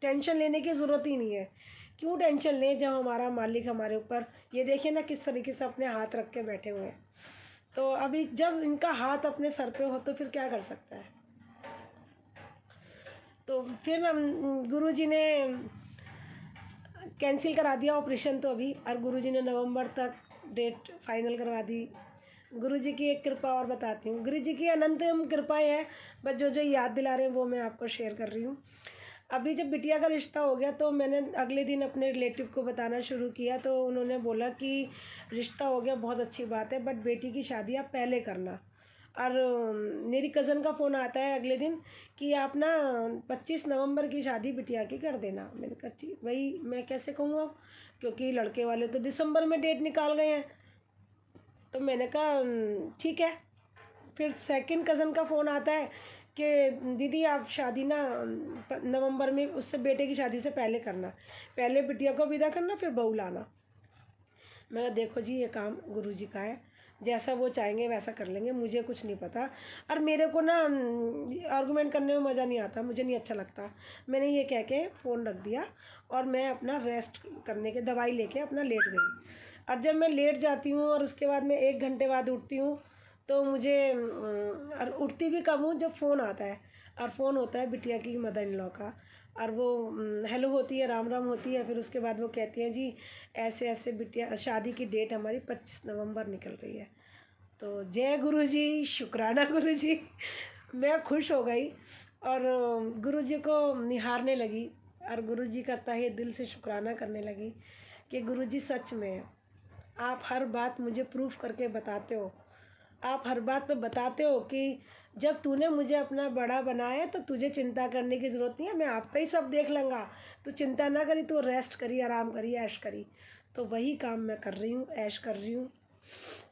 Speaker 1: टेंशन लेने की ज़रूरत ही नहीं है। क्यों टेंशन लें जब हमारा मालिक हमारे ऊपर, ये देखिए ना किस तरीके से अपने हाथ रख के बैठे हुए हैं। तो अभी जब इनका हाथ अपने सर पे हो तो फिर क्या कर सकता है। तो फिर गुरुजी ने कैंसिल करा दिया ऑपरेशन तो अभी, और गुरुजी ने नवंबर तक डेट फाइनल करवा दी। गुरुजी की एक कृपा और बताती हूँ, गुरुजी की अनंतम कृपाएं हैं, बस जो जो याद दिला रहे हैं वो मैं आपको शेयर कर रही हूँ। अभी जब बिटिया का रिश्ता हो गया तो मैंने अगले दिन अपने रिलेटिव को बताना शुरू किया, तो उन्होंने बोला कि रिश्ता हो गया बहुत अच्छी बात है, बट बेटी की शादी आप पहले करना। और मेरी कज़न का फ़ोन आता है अगले दिन कि आप ना 25 नवंबर की शादी बिटिया की कर देना। मैंने कहा ठीक, वही मैं कैसे कहूँ अब, क्योंकि लड़के वाले तो दिसंबर में डेट निकाल गए हैं। तो मैंने कहा ठीक है। फिर सेकंड कज़न का फ़ोन आता है कि दीदी आप शादी ना नवंबर में उससे बेटे की शादी से पहले करना, पहले बिटिया को विदा करना फिर बहू लाना। मैं कहा देखो जी ये काम गुरुजी का है, जैसा वो चाहेंगे वैसा कर लेंगे, मुझे कुछ नहीं पता। और मेरे को ना आर्गूमेंट करने में मज़ा नहीं आता, मुझे नहीं अच्छा लगता। मैंने ये कह के फ़ोन रख दिया और मैं अपना रेस्ट करने के दवाई लेके अपना लेट गई। और जब मैं लेट जाती हूँ और उसके बाद मैं 1 घंटे बाद उठती हूँ तो मुझे और उठती भी कब हूँ जब फ़ोन आता है, और फ़ोन होता है बिटिया की मदर इन लॉ का, और वो हेलो होती है, राम राम होती है। फिर उसके बाद वो कहती हैं जी ऐसे ऐसे बिटिया शादी की डेट हमारी 25 नवंबर निकल रही है। तो जय गुरु जी, शुक्राना गुरु जी। मैं खुश हो गई और गुरु जी को निहारने लगी और गुरु जी का तहे दिल से शुक्राना करने लगी कि गुरु जी सच में आप हर बात मुझे प्रूफ करके बताते हो। आप हर बात पे बताते हो कि जब तूने मुझे अपना बड़ा बनाया तो तुझे चिंता करने की ज़रूरत नहीं है, मैं आप पे ही सब देख लूँगा, तू चिंता ना करी, तू रेस्ट करी, आराम करी, ऐश करी। तो वही काम मैं कर रही हूँ, ऐश कर रही हूँ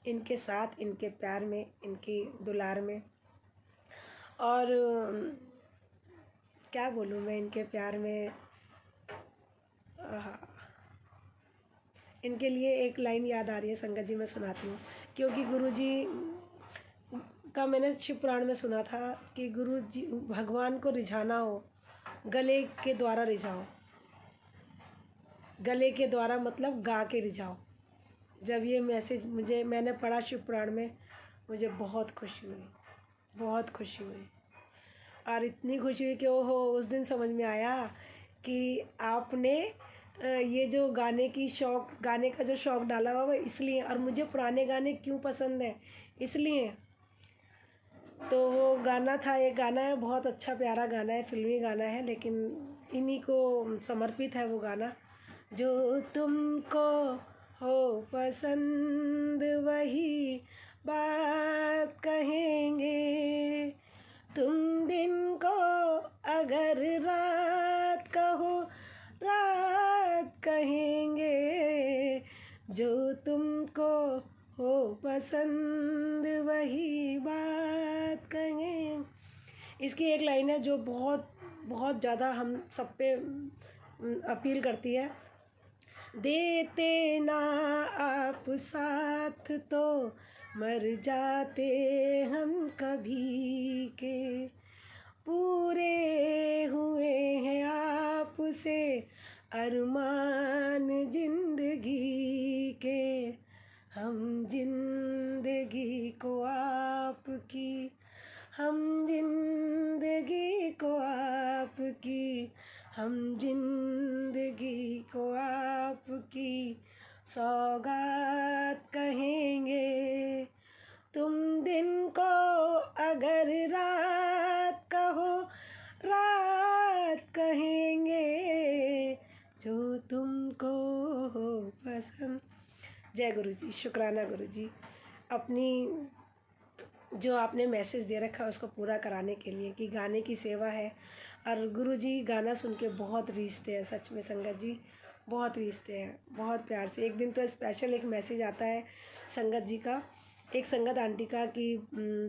Speaker 1: इनके साथ, इनके प्यार में, इनकी दुलार में। और क्या बोलूँ मैं इनके प्यार में। इनके लिए एक लाइन याद आ रही है संगत जी, मैं सुनाती हूँ। क्योंकि गुरुजी का मैंने शिव पुराण में सुना था कि गुरु जी भगवान को रिझाना हो गले के द्वारा रिझाओ, गले के द्वारा मतलब गा के रिझाओ। जब ये मैसेज मैंने पढ़ा शिव पुराण में, मुझे बहुत खुशी हुई, बहुत खुशी हुई। और इतनी खुशी हुई कि ओहो उस दिन समझ में आया कि आपने ये जो गाने का जो शौक़ डाला हुआ है इसलिए, और मुझे पुराने गाने क्यों पसंद है इसलिए। तो वो गाना था, एक गाना है बहुत अच्छा प्यारा गाना है, फिल्मी गाना है, लेकिन इन्हीं को समर्पित है वो गाना। जो तुमको हो पसंद वही बात कहेंगे, तुम दिन को अगर रात कहो रात कहेंगे, जो तुमको हो पसंद वही बात कहेंगे। इसकी एक लाइन है जो बहुत बहुत ज़्यादा हम सब पे अपील करती है। देते ना आप साथ तो मर जाते हम कभी के, पूरे हुए हैं आपसे अरमान जिंदगी के, हम जिंदगी को आपकी, हम जिंदगी को आपकी, हम जिंदगी सौगात कहेंगे। तुम दिन को अगर रात कहो, रात कहेंगे जो तुमको हो पसंद। जय गुरु जी, शुक्राना गुरु जी, अपनी जो आपने मैसेज दे रखा है उसको पूरा कराने के लिए कि गाने की सेवा है। और गुरु जी गाना सुन के बहुत रीझते हैं, सच में संगत जी बहुत रीझते हैं, बहुत प्यार से। एक दिन तो स्पेशल एक मैसेज आता है संगत जी का, एक संगत आंटी का कि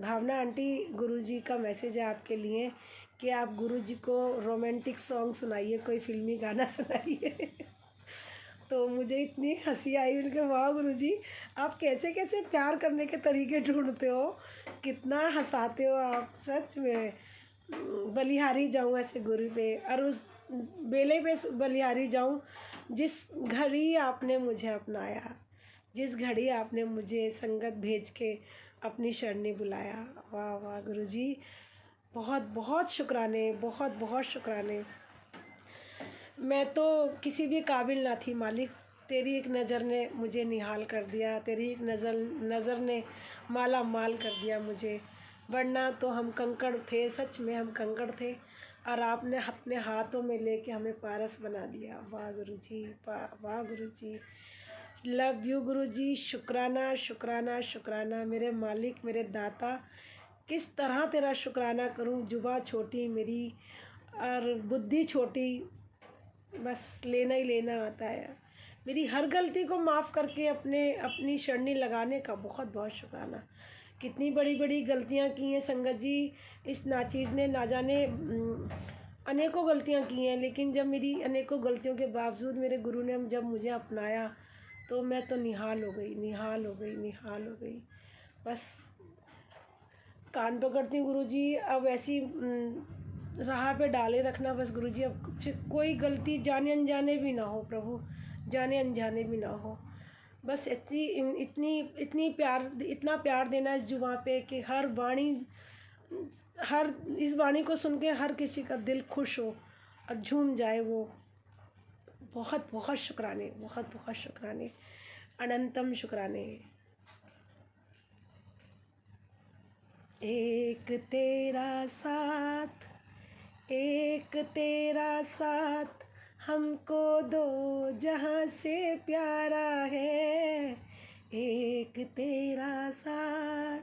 Speaker 1: भावना आंटी गुरु जी का मैसेज है आपके लिए कि आप गुरु जी को रोमांटिक सॉन्ग सुनाइए, कोई फिल्मी गाना सुनाइए। तो मुझे इतनी हंसी आई, मैंने कहा वाह गुरु जी, आप कैसे कैसे प्यार करने के तरीके ढूंढते हो, कितना हंसाते हो आप, सच में बलिहारी जाऊँ ऐसे गुरु पे, और उस बेले पे बलिहारी जाऊँ जिस घड़ी आपने मुझे अपनाया, जिस घड़ी आपने मुझे संगत भेज के अपनी शरणी बुलाया। वाह वाह गुरु जी, बहुत बहुत शुक्राने, बहुत बहुत शुक्राने। मैं तो किसी भी काबिल ना थी मालिक, तेरी एक नज़र ने मुझे निहाल कर दिया, तेरी एक नज़र ने माला माल कर दिया मुझे, वरना तो हम कंकड़ थे, सच में हम कंकड़ थे, और आपने अपने हाथों में लेके हमें पारस बना दिया। वाह गुरु जी, वाह गुरु जी, लव यू गुरु जी, शुक्राना शुक्राना शुक्राना मेरे मालिक, मेरे दाता। किस तरह तेरा शुक्राना करूं, जुबां छोटी मेरी और बुद्धि छोटी, बस लेना ही लेना आता है। मेरी हर गलती को माफ़ करके अपनी शरणी लगाने का बहुत बहुत शुक्राना। कितनी बड़ी बड़ी गलतियां की हैं संगत जी, इस नाचीज़ ने ना जाने अनेकों गलतियां की हैं, लेकिन जब मेरी अनेकों गलतियों के बावजूद मेरे गुरु ने जब मुझे अपनाया तो मैं तो निहाल हो गई, निहाल हो गई, निहाल हो गई। बस कान पकड़ती हूँ गुरु जी, अब ऐसी राह पे डाले रखना बस गुरु जी, अब कुछ कोई गलती जाने अनजाने भी ना हो प्रभु, जाने अनजाने भी ना हो। बस इतना प्यार देना इस जुबां पे कि इस वाणी को सुन के हर किसी का दिल खुश हो और झूम जाए वो। बहुत बहुत शुक्राने, बहुत बहुत शुक्राने, अनंतम शुक्राने। एक तेरा साथ, एक तेरा साथ हमको दो जहाँ से प्यारा है, एक तेरा साथ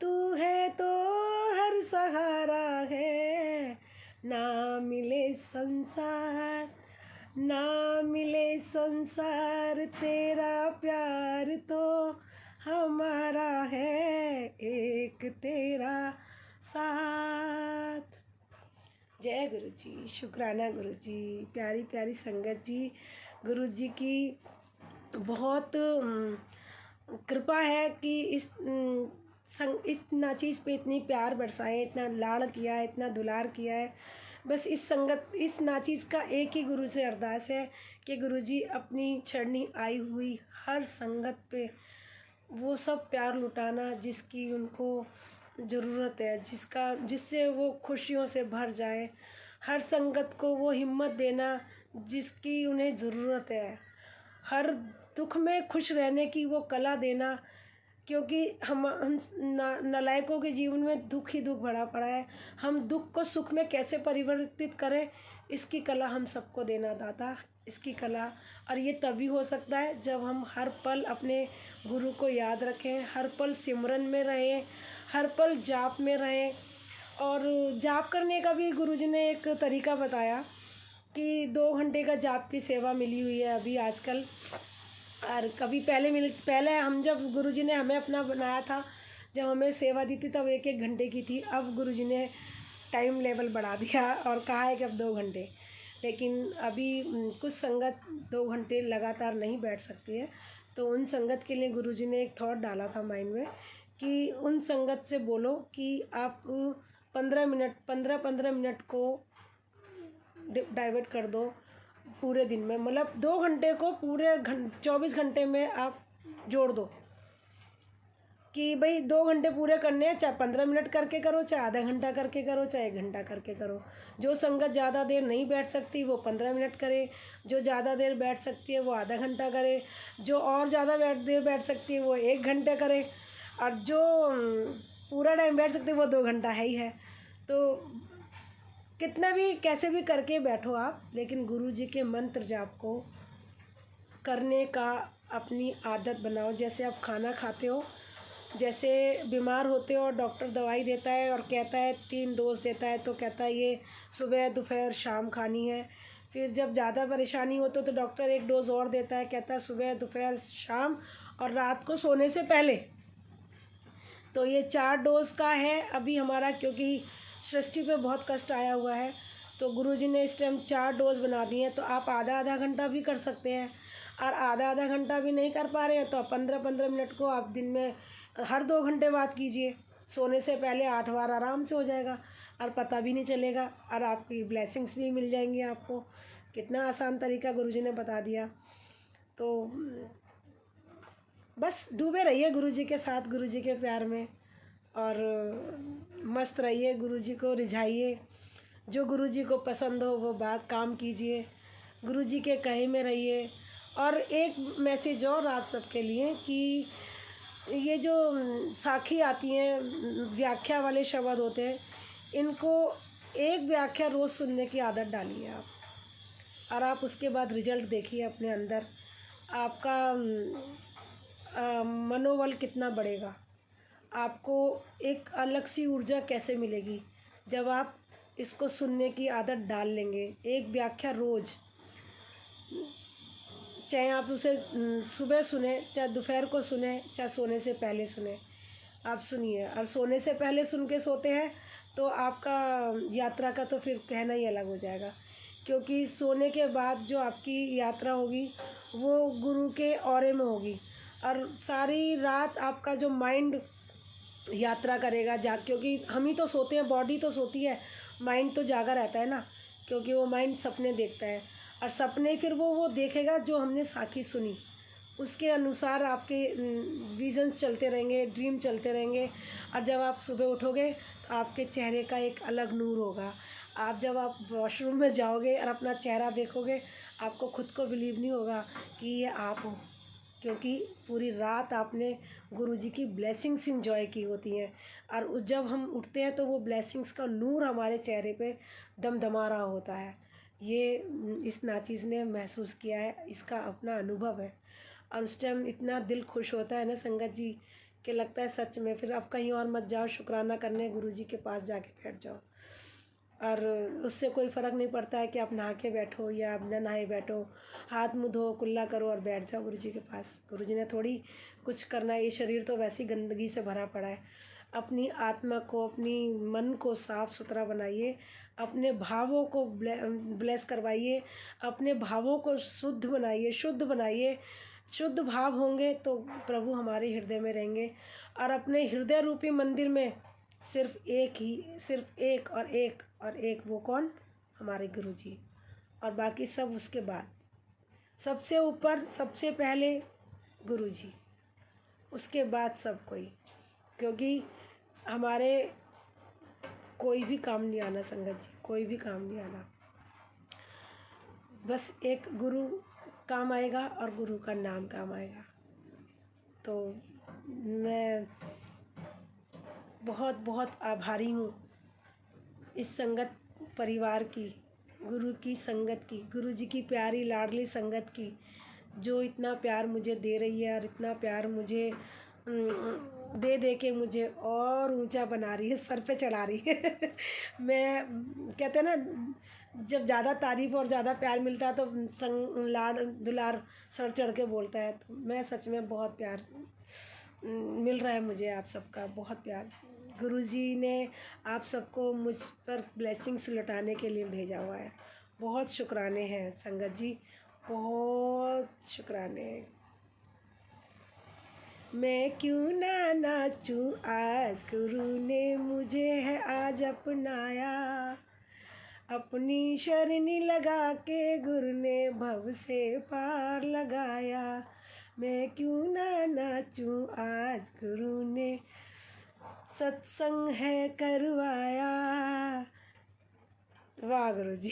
Speaker 1: तू है तो हर सहारा है। ना मिले संसार, ना मिले संसार तेरा प्यार तो हमारा है, एक तेरा साथ। जय गुरु जी, शुक्राना गुरु जी, प्यारी प्यारी संगत जी, गुरु जी की बहुत कृपा है कि इस नाचीज़ पे इतनी प्यार बरसाए, इतना लाड़ किया है, इतना दुलार किया है। बस इस नाचीज़ का एक ही गुरु से अरदास है कि गुरु जी अपनी चरणी आई हुई हर संगत पे वो सब प्यार लुटाना जिसकी उनको ज़रूरत है, जिससे वो खुशियों से भर जाए। हर संगत को वो हिम्मत देना जिसकी उन्हें ज़रूरत है। हर दुख में खुश रहने की वो कला देना, क्योंकि हम नालायकों के जीवन में दुख ही दुख भरा पड़ा है। हम दुख को सुख में कैसे परिवर्तित करें, इसकी कला हम सबको देना दाता, इसकी कला। और ये तभी हो सकता है जब हम हर पल अपने गुरु को याद रखें, हर पल सिमरन में रहें, हर पल जाप में रहें। और जाप करने का भी गुरु जी ने एक तरीका बताया कि 2 घंटे का जाप की सेवा मिली हुई है अभी आजकल। और कभी पहले हम जब गुरु जी ने हमें अपना बनाया था, जब हमें सेवा दी थी तब 1-1 घंटे की थी। अब गुरु जी ने टाइम लेवल बढ़ा दिया और कहा है कि अब 2 घंटे। लेकिन अभी कुछ संगत 2 घंटे लगातार नहीं बैठ सकती है, तो उन संगत के लिए गुरु जी ने एक थॉट डाला था माइंड में कि उन संगत से बोलो कि आप 15 मिनट को डाइवर्ट कर दो पूरे दिन में, मतलब 2 घंटे को पूरे 24 घंटे में आप जोड़ दो। कि भाई 2 घंटे पूरे करने हैं, चाहे 15 मिनट करके करो, चाहे आधा घंटा करके करो, चाहे 1 घंटा करके करो। जो संगत ज़्यादा देर नहीं बैठ सकती वो 15 मिनट करे, जो ज़्यादा देर बैठ सकती है वो आधा घंटा करे, जो और ज़्यादा देर बैठ सकती है वो 1 घंटा करे, और जो पूरा टाइम बैठ सकते हैं वो 2 घंटा है ही है। तो कितना भी कैसे भी करके बैठो आप, लेकिन गुरु जी के मंत्र जाप को करने का अपनी आदत बनाओ। जैसे आप खाना खाते हो, जैसे बीमार होते हो और डॉक्टर दवाई देता है और कहता है 3 डोज देता है, तो कहता है ये सुबह दोपहर शाम खानी है। फिर जब ज़्यादा परेशानी हो तो डॉक्टर 1 डोज और देता है, कहता है सुबह दोपहर शाम और रात को सोने से पहले। तो ये 4 डोज का है अभी हमारा, क्योंकि सृष्टि पे बहुत कष्ट आया हुआ है, तो गुरुजी ने इस टाइम 4 डोज बना दिए हैं। तो आप आधा आधा घंटा भी कर सकते हैं, और आधा आधा घंटा भी नहीं कर पा रहे हैं तो 15-15 मिनट को आप दिन में हर 2 घंटे बाद कीजिए। सोने से पहले 8 बार आराम से हो जाएगा और पता भी नहीं चलेगा, और आपकी ब्लेसिंग्स भी मिल जाएंगी आपको। कितना आसान तरीका गुरुजी ने बता दिया। तो बस डूबे रहिए गुरुजी के साथ, गुरुजी के प्यार में, और मस्त रहिए, गुरुजी को रिझाइए। जो गुरुजी को पसंद हो वो बात काम कीजिए, गुरुजी के कहे में रहिए। और एक मैसेज और आप सबके लिए कि ये जो साखी आती हैं, व्याख्या वाले शब्द होते हैं, इनको एक व्याख्या रोज़ सुनने की आदत डालिए आप, और आप उसके बाद रिजल्ट देखिए अपने अंदर। आपका मनोबल कितना बढ़ेगा, आपको एक अलग सी ऊर्जा कैसे मिलेगी जब आप इसको सुनने की आदत डाल लेंगे। एक व्याख्या रोज़, चाहे आप उसे सुबह सुने, चाहे दोपहर को सुने, चाहे सोने से पहले सुने, आप सुनिए। और सोने से पहले सुन के सोते हैं तो आपका यात्रा का तो फिर कहना ही अलग हो जाएगा, क्योंकि सोने के बाद जो आपकी यात्रा होगी वो गुरु के ऑरे में होगी, और सारी रात आपका जो माइंड यात्रा करेगा क्योंकि हम ही तो सोते हैं, बॉडी तो सोती है, माइंड तो जागा रहता है ना, क्योंकि वो माइंड सपने देखता है, और सपने फिर वो देखेगा जो हमने साखी सुनी, उसके अनुसार आपके विजन्स चलते रहेंगे, ड्रीम चलते रहेंगे। और जब आप सुबह उठोगे तो आपके चेहरे का एक अलग नूर होगा। आप जब आप वॉशरूम में जाओगे और अपना चेहरा देखोगे, आपको खुद को बिलीव नहीं होगा कि ये आप हो, क्योंकि पूरी रात आपने गुरुजी की ब्लेसिंग्स इंजॉय की होती हैं, और जब हम उठते हैं तो वो ब्लेसिंग्स का नूर हमारे चेहरे पे दमदमा रहा होता है। ये इस नाचीज़ ने महसूस किया है, इसका अपना अनुभव है, और उस टाइम इतना दिल खुश होता है ना संगत जी, कि लगता है सच में फिर अब कहीं और मत जाओ, शुक्राना करने गुरुजी के पास जाके बैठ जाओ। और उससे कोई फ़र्क नहीं पड़ता है कि आप नहा के बैठो या आप न नहाए बैठो, हाथ मुँह धो, कुल्ला करो और बैठ जाओ गुरुजी के पास। गुरुजी ने थोड़ी कुछ करना है, ये शरीर तो वैसी गंदगी से भरा पड़ा है। अपनी आत्मा को, अपनी मन को साफ़ सुथरा बनाइए, अपने भावों को ब्लेस करवाइए, अपने भावों को शुद्ध बनाइए, शुद्ध बनाइए। शुद्ध भाव होंगे तो प्रभु हमारे हृदय में रहेंगे, और अपने हृदय रूपी मंदिर में सिर्फ एक और एक, वो कौन? हमारे गुरुजी, और बाकी सब उसके बाद। सबसे ऊपर, सबसे पहले गुरुजी, उसके बाद सब कोई, क्योंकि हमारे कोई भी काम नहीं आना संगत जी, कोई भी काम नहीं आना, बस एक गुरु काम आएगा और गुरु का नाम काम आएगा। तो मैं बहुत बहुत आभारी हूँ इस संगत परिवार की, गुरु की संगत की, गुरु जी की प्यारी लाडली संगत की, जो इतना प्यार मुझे दे रही है, और इतना प्यार मुझे दे दे के मुझे और ऊंचा बना रही है, सर पे चढ़ा रही है। मैं, कहते हैं ना, जब ज़्यादा तारीफ़ और ज़्यादा प्यार मिलता है तो लाड दुलार सर चढ़ के बोलता है। तो मैं सच में बहुत प्यार मिल रहा है मुझे, आप सबका बहुत प्यार। गुरुजी ने आप सबको मुझ पर ब्लेसिंग्स लौटाने के लिए भेजा हुआ है। बहुत शुक्राने हैं संगत जी, बहुत शुक्राने। मैं क्यों ना नाचूं आज, गुरु ने मुझे है आज अपनाया, अपनी शरणी लगा के गुरु ने भव से पार लगाया। मैं क्यों ना नाचूं, आज गुरु ने सत्संग है करवाया। वाह गुरु जी।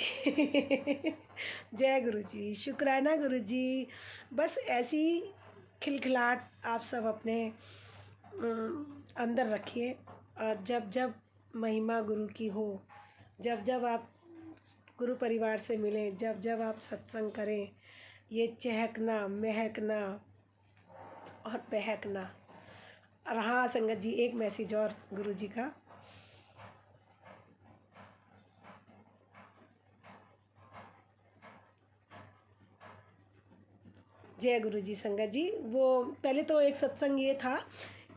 Speaker 1: जय गुरु जी, शुक्राना गुरु जी। बस ऐसी खिलखिलाहट आप सब अपने अंदर रखिए, और जब जब महिमा गुरु की हो, जब जब आप गुरु परिवार से मिलें, जब जब आप सत्संग करें, ये चहकना महकना और बहकना। और हाँ संगत जी, एक मैसेज और गुरु जी का। जय गुरु जी। संगत जी, वो पहले तो एक सत्संग ये था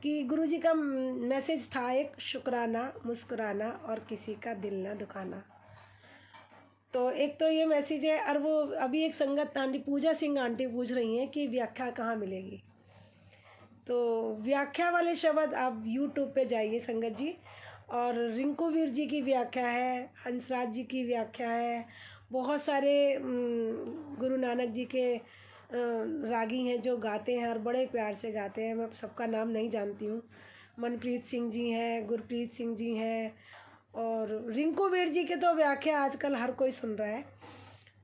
Speaker 1: कि गुरु जी का मैसेज था एक, शुक्राना मुस्कुराना और किसी का दिल ना दुखाना। तो एक तो ये मैसेज है, और वो अभी एक संगत आंटी पूजा सिंह आंटी पूछ रही हैं कि व्याख्या कहाँ मिलेगी। तो व्याख्या वाले शब्द आप यूट्यूब पे जाइए संगत जी, और रिंकू वीर जी की व्याख्या है, हंसराज जी की व्याख्या है, बहुत सारे गुरु नानक जी के रागी हैं जो गाते हैं और बड़े प्यार से गाते हैं। मैं सबका नाम नहीं जानती हूँ। मनप्रीत सिंह जी हैं, गुरप्रीत सिंह जी हैं, और रिंकू वीर जी के तो व्याख्या आजकल हर कोई सुन रहा है।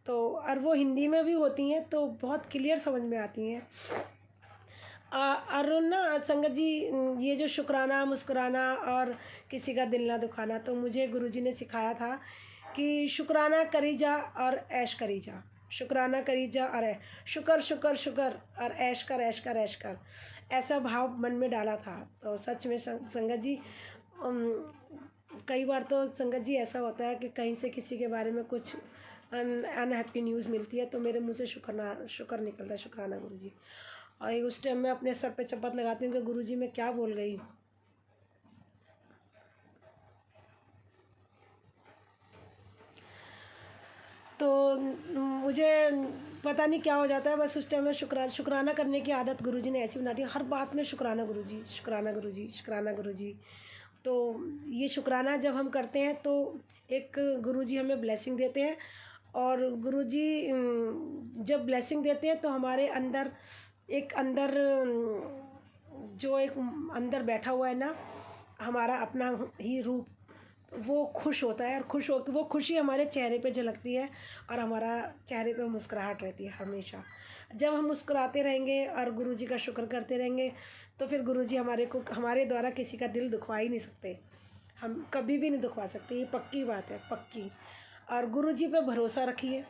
Speaker 1: तो और वो हिंदी में भी होती हैं तो बहुत क्लियर समझ में आती हैं। और ना संगत जी, ये जो शुक्राना मुस्कुराना और किसी का दिल ना दुखाना, तो मुझे गुरुजी ने सिखाया था कि शुक्राना करी जा और ऐश करी जा, शुक्राना करी जा और शुक्र शुक्र शुक्र और ऐश कर ऐश कर ऐश कर, ऐसा भाव मन में डाला था। तो सच में संगत जी, कई बार तो संगत जी ऐसा होता है कि कहीं से किसी के बारे में कुछ अनहैप्पी न्यूज़ मिलती है तो मेरे मुँह से शुक्र निकलता है, शुक्राना गुरु जी। और उस टाइम मैं अपने सर पे चपत लगाती हूँ कि गुरु जी मैं क्या बोल गई। तो मुझे पता नहीं क्या हो जाता है, बस उस टाइम में शुक्राना करने की आदत गुरु जी ने ऐसी बना दी, हर बात में शुक्राना गुरु जी, शुक्राना गुरु जी, शुक्राना गुरु जी। तो ये शुक्राना जब हम करते हैं तो एक गुरु जी हमें ब्लेसिंग देते हैं, और गुरु जी जब ब्लेसिंग देते हैं तो हमारे अंदर एक जो एक अंदर बैठा हुआ है ना हमारा अपना ही रूप, वो खुश होता है, और खुश हो वो खुशी हमारे चेहरे पे झलकती है, और हमारा चेहरे पे मुस्कुराहट रहती है हमेशा। जब हम मुस्कुराते रहेंगे और गुरु जी का शुक्र करते रहेंगे तो फिर गुरु जी हमारे द्वारा किसी का दिल दुखवा ही नहीं सकते, हम कभी भी नहीं दुखवा सकते, ये पक्की बात है, पक्की। और गुरु जी पे भरोसा रखिए,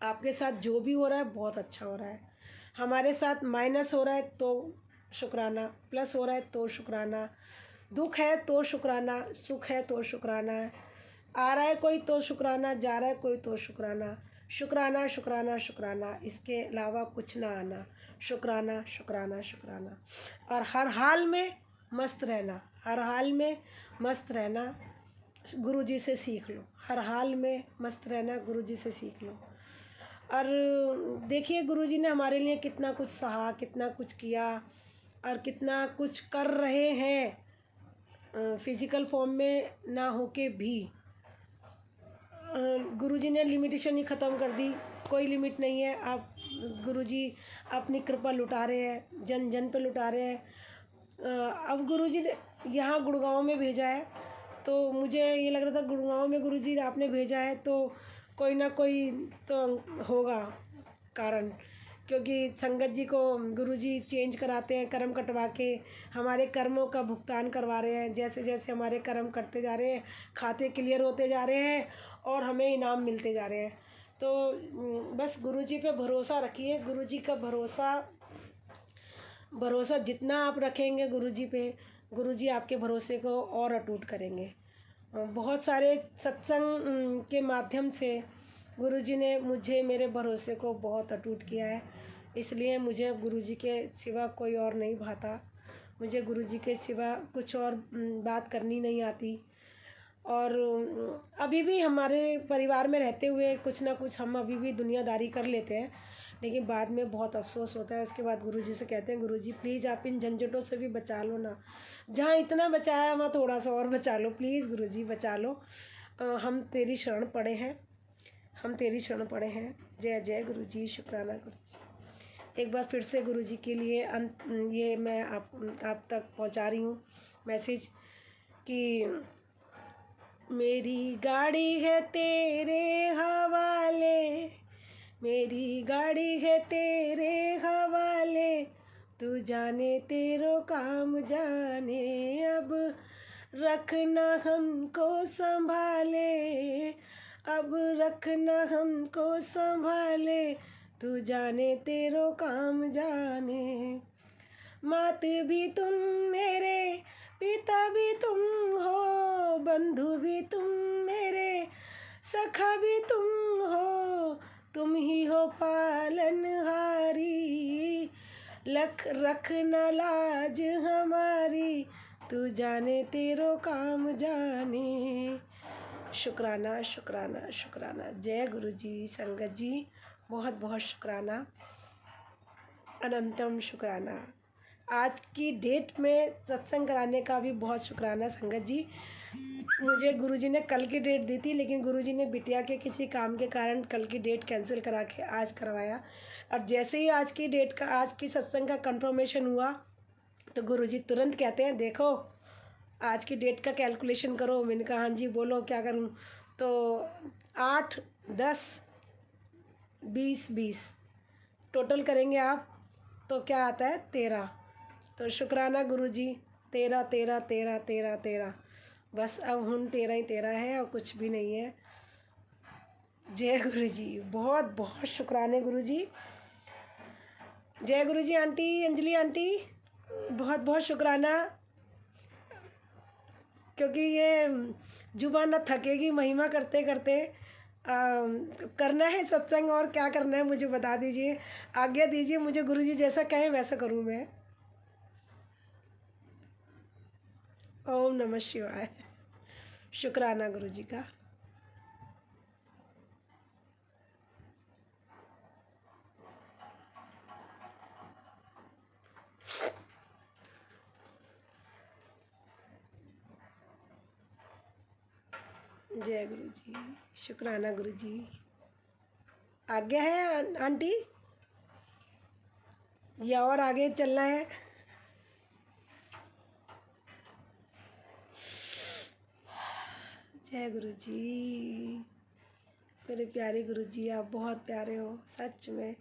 Speaker 1: आपके साथ जो भी हो रहा है बहुत अच्छा हो रहा है। हमारे साथ माइनस हो रहा है तो शुक्राना, प्लस हो रहा है तो शुक्राना, दुख है तो शुक्राना, सुख है तो शुक्राना, आ रहा है कोई तो शुक्राना, जा रहा है कोई तो शुक्राना, शुक्राना शुक्राना शुक्राना, इसके अलावा कुछ ना आना, शुक्राना शुक्राना शुक्राना। और हर हाल में मस्त रहना, हर हाल में मस्त रहना, गुरु जी से सीख लो, हर हाल में मस्त रहना गुरु जी से सीख लो। और देखिए गुरु जी ने हमारे लिए कितना कुछ सहा, कितना कुछ किया, और कितना कुछ कर रहे हैं फिज़िकल फॉर्म में ना होके भी। गुरु जी ने लिमिटेशन ही ख़त्म कर दी, कोई लिमिट नहीं है। आप गुरु जी अपनी कृपा लुटा रहे हैं, जन जन पे लुटा रहे हैं। अब गुरु जी ने यहाँ गुड़गांव में भेजा है, तो मुझे ये लग रहा था गुड़गांव में गुरु जी आपने भेजा है तो कोई ना कोई तो होगा कारण, क्योंकि संगत जी को गुरु जी चेंज कराते हैं, कर्म कटवा के हमारे कर्मों का भुगतान करवा रहे हैं। जैसे जैसे हमारे कर्म कटते जा रहे हैं, खाते क्लियर होते जा रहे हैं और हमें इनाम मिलते जा रहे हैं। तो बस गुरु जी पे भरोसा रखिए, गुरु जी का भरोसा जितना आप रखेंगे गुरु जी पे, गुरु जी आपके भरोसे को और अटूट करेंगे। बहुत सारे सत्संग के माध्यम से गुरु जी ने मुझे मेरे भरोसे को बहुत अटूट किया है, इसलिए मुझे गुरु जी के सिवा कोई और नहीं भाता, मुझे गुरु जी के सिवा कुछ और बात करनी नहीं आती। और अभी भी हमारे परिवार में रहते हुए कुछ ना कुछ हम अभी भी दुनियादारी कर लेते हैं, लेकिन बाद में बहुत अफसोस होता है। उसके बाद गुरु जी से कहते हैं गुरु जी प्लीज़ आप इन झंझटों से भी बचा लो ना, जहाँ इतना बचाया वहाँ थोड़ा सा और बचा लो, प्लीज़ गुरु जी बचा लो, हम तेरी शरण पड़े हैं, हम तेरी शरण पड़े हैं। जय जय गुरु जी, शुक्राना गुरु जी। एक बार फिर से गुरुजी के लिए ये मैं आप तक पहुंचा रही हूँ मैसेज कि मेरी गाड़ी है तेरे हवाले, मेरी गाड़ी है तेरे हवाले, तू जाने तेरो काम जाने, अब रखना हमको संभाले, अब रखना हमको संभाले, तू जाने तेरो काम जाने। मात भी तुम मेरे, पिता भी तुम हो, बंधु भी तुम मेरे, सखा भी तुम हो, तुम ही हो पालनहारी, रखना लाज हमारी, तू जाने तेरो काम जाने। शुक्राना शुक्राना शुक्राना। जय गुरु जी। संगत जी बहुत बहुत शुक्राना, अनंतम शुक्राना। आज की डेट में सत्संग कराने का भी बहुत शुक्राना संगत जी। मुझे गुरुजी ने कल की डेट दी थी, लेकिन गुरुजी ने बिटिया के किसी काम के कारण कल की डेट कैंसिल करा के आज करवाया। और जैसे ही आज की डेट का, आज की सत्संग का कंफर्मेशन हुआ तो गुरुजी तुरंत कहते हैं देखो आज की डेट का कैलकुलेशन करो। मैंने कहा हाँ जी बोलो क्या करूँ। तो 8, 10, 20 टोटल करेंगे आप तो क्या आता है 13। तो शुक्राना गुरुजी। 13 13 13 13 13, बस अब हम 13 ही 13 है और कुछ भी नहीं है। जय गुरुजी। बहुत बहुत शुक्राने गुरुजी। जय गुरुजी। आंटी अंजलि आंटी बहुत बहुत शुक्राना, क्योंकि ये जुबान न थकेगी महिमा करते करते। करना है सत्संग और क्या करना है मुझे बता दीजिए, आज्ञा दीजिए मुझे गुरुजी, जैसा कहें वैसा करूँ मैं। ओम नमः शिवाय। शुक्राना गुरुजी का। जय गुरुजी। शुक्राना गुरुजी। आज्ञा है आंटी या और आगे चलना है? जय गुरुजी। मेरे प्यारे गुरुजी, आप बहुत प्यारे हो सच में।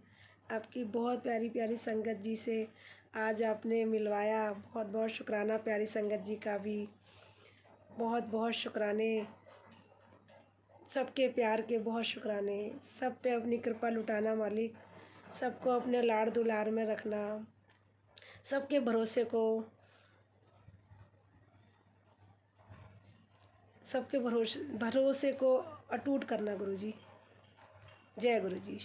Speaker 1: आपकी बहुत प्यारी प्यारी संगत जी से आज आपने मिलवाया। बहुत बहुत शुक्राना प्यारी संगत जी का भी। बहुत बहुत शुक्राने सबके प्यार के, बहुत शुक्राने। सब पे अपनी कृपा लुटाना मालिक, सबको अपने लाड़ दुलार में रखना, सबके भरोसे को अटूट करना गुरुजी। जय गुरुजी।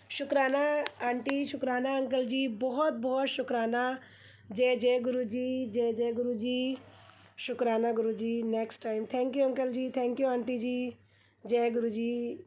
Speaker 1: शुक्राना आंटी, शुक्राना अंकल जी, बहुत बहुत शुक्राना। जय जय गुरुजी। जय जय गुरुजी। शुक्राना Guruji. Next time. Thank you uncle ji, thank you aunty ji. जय गुरुजी।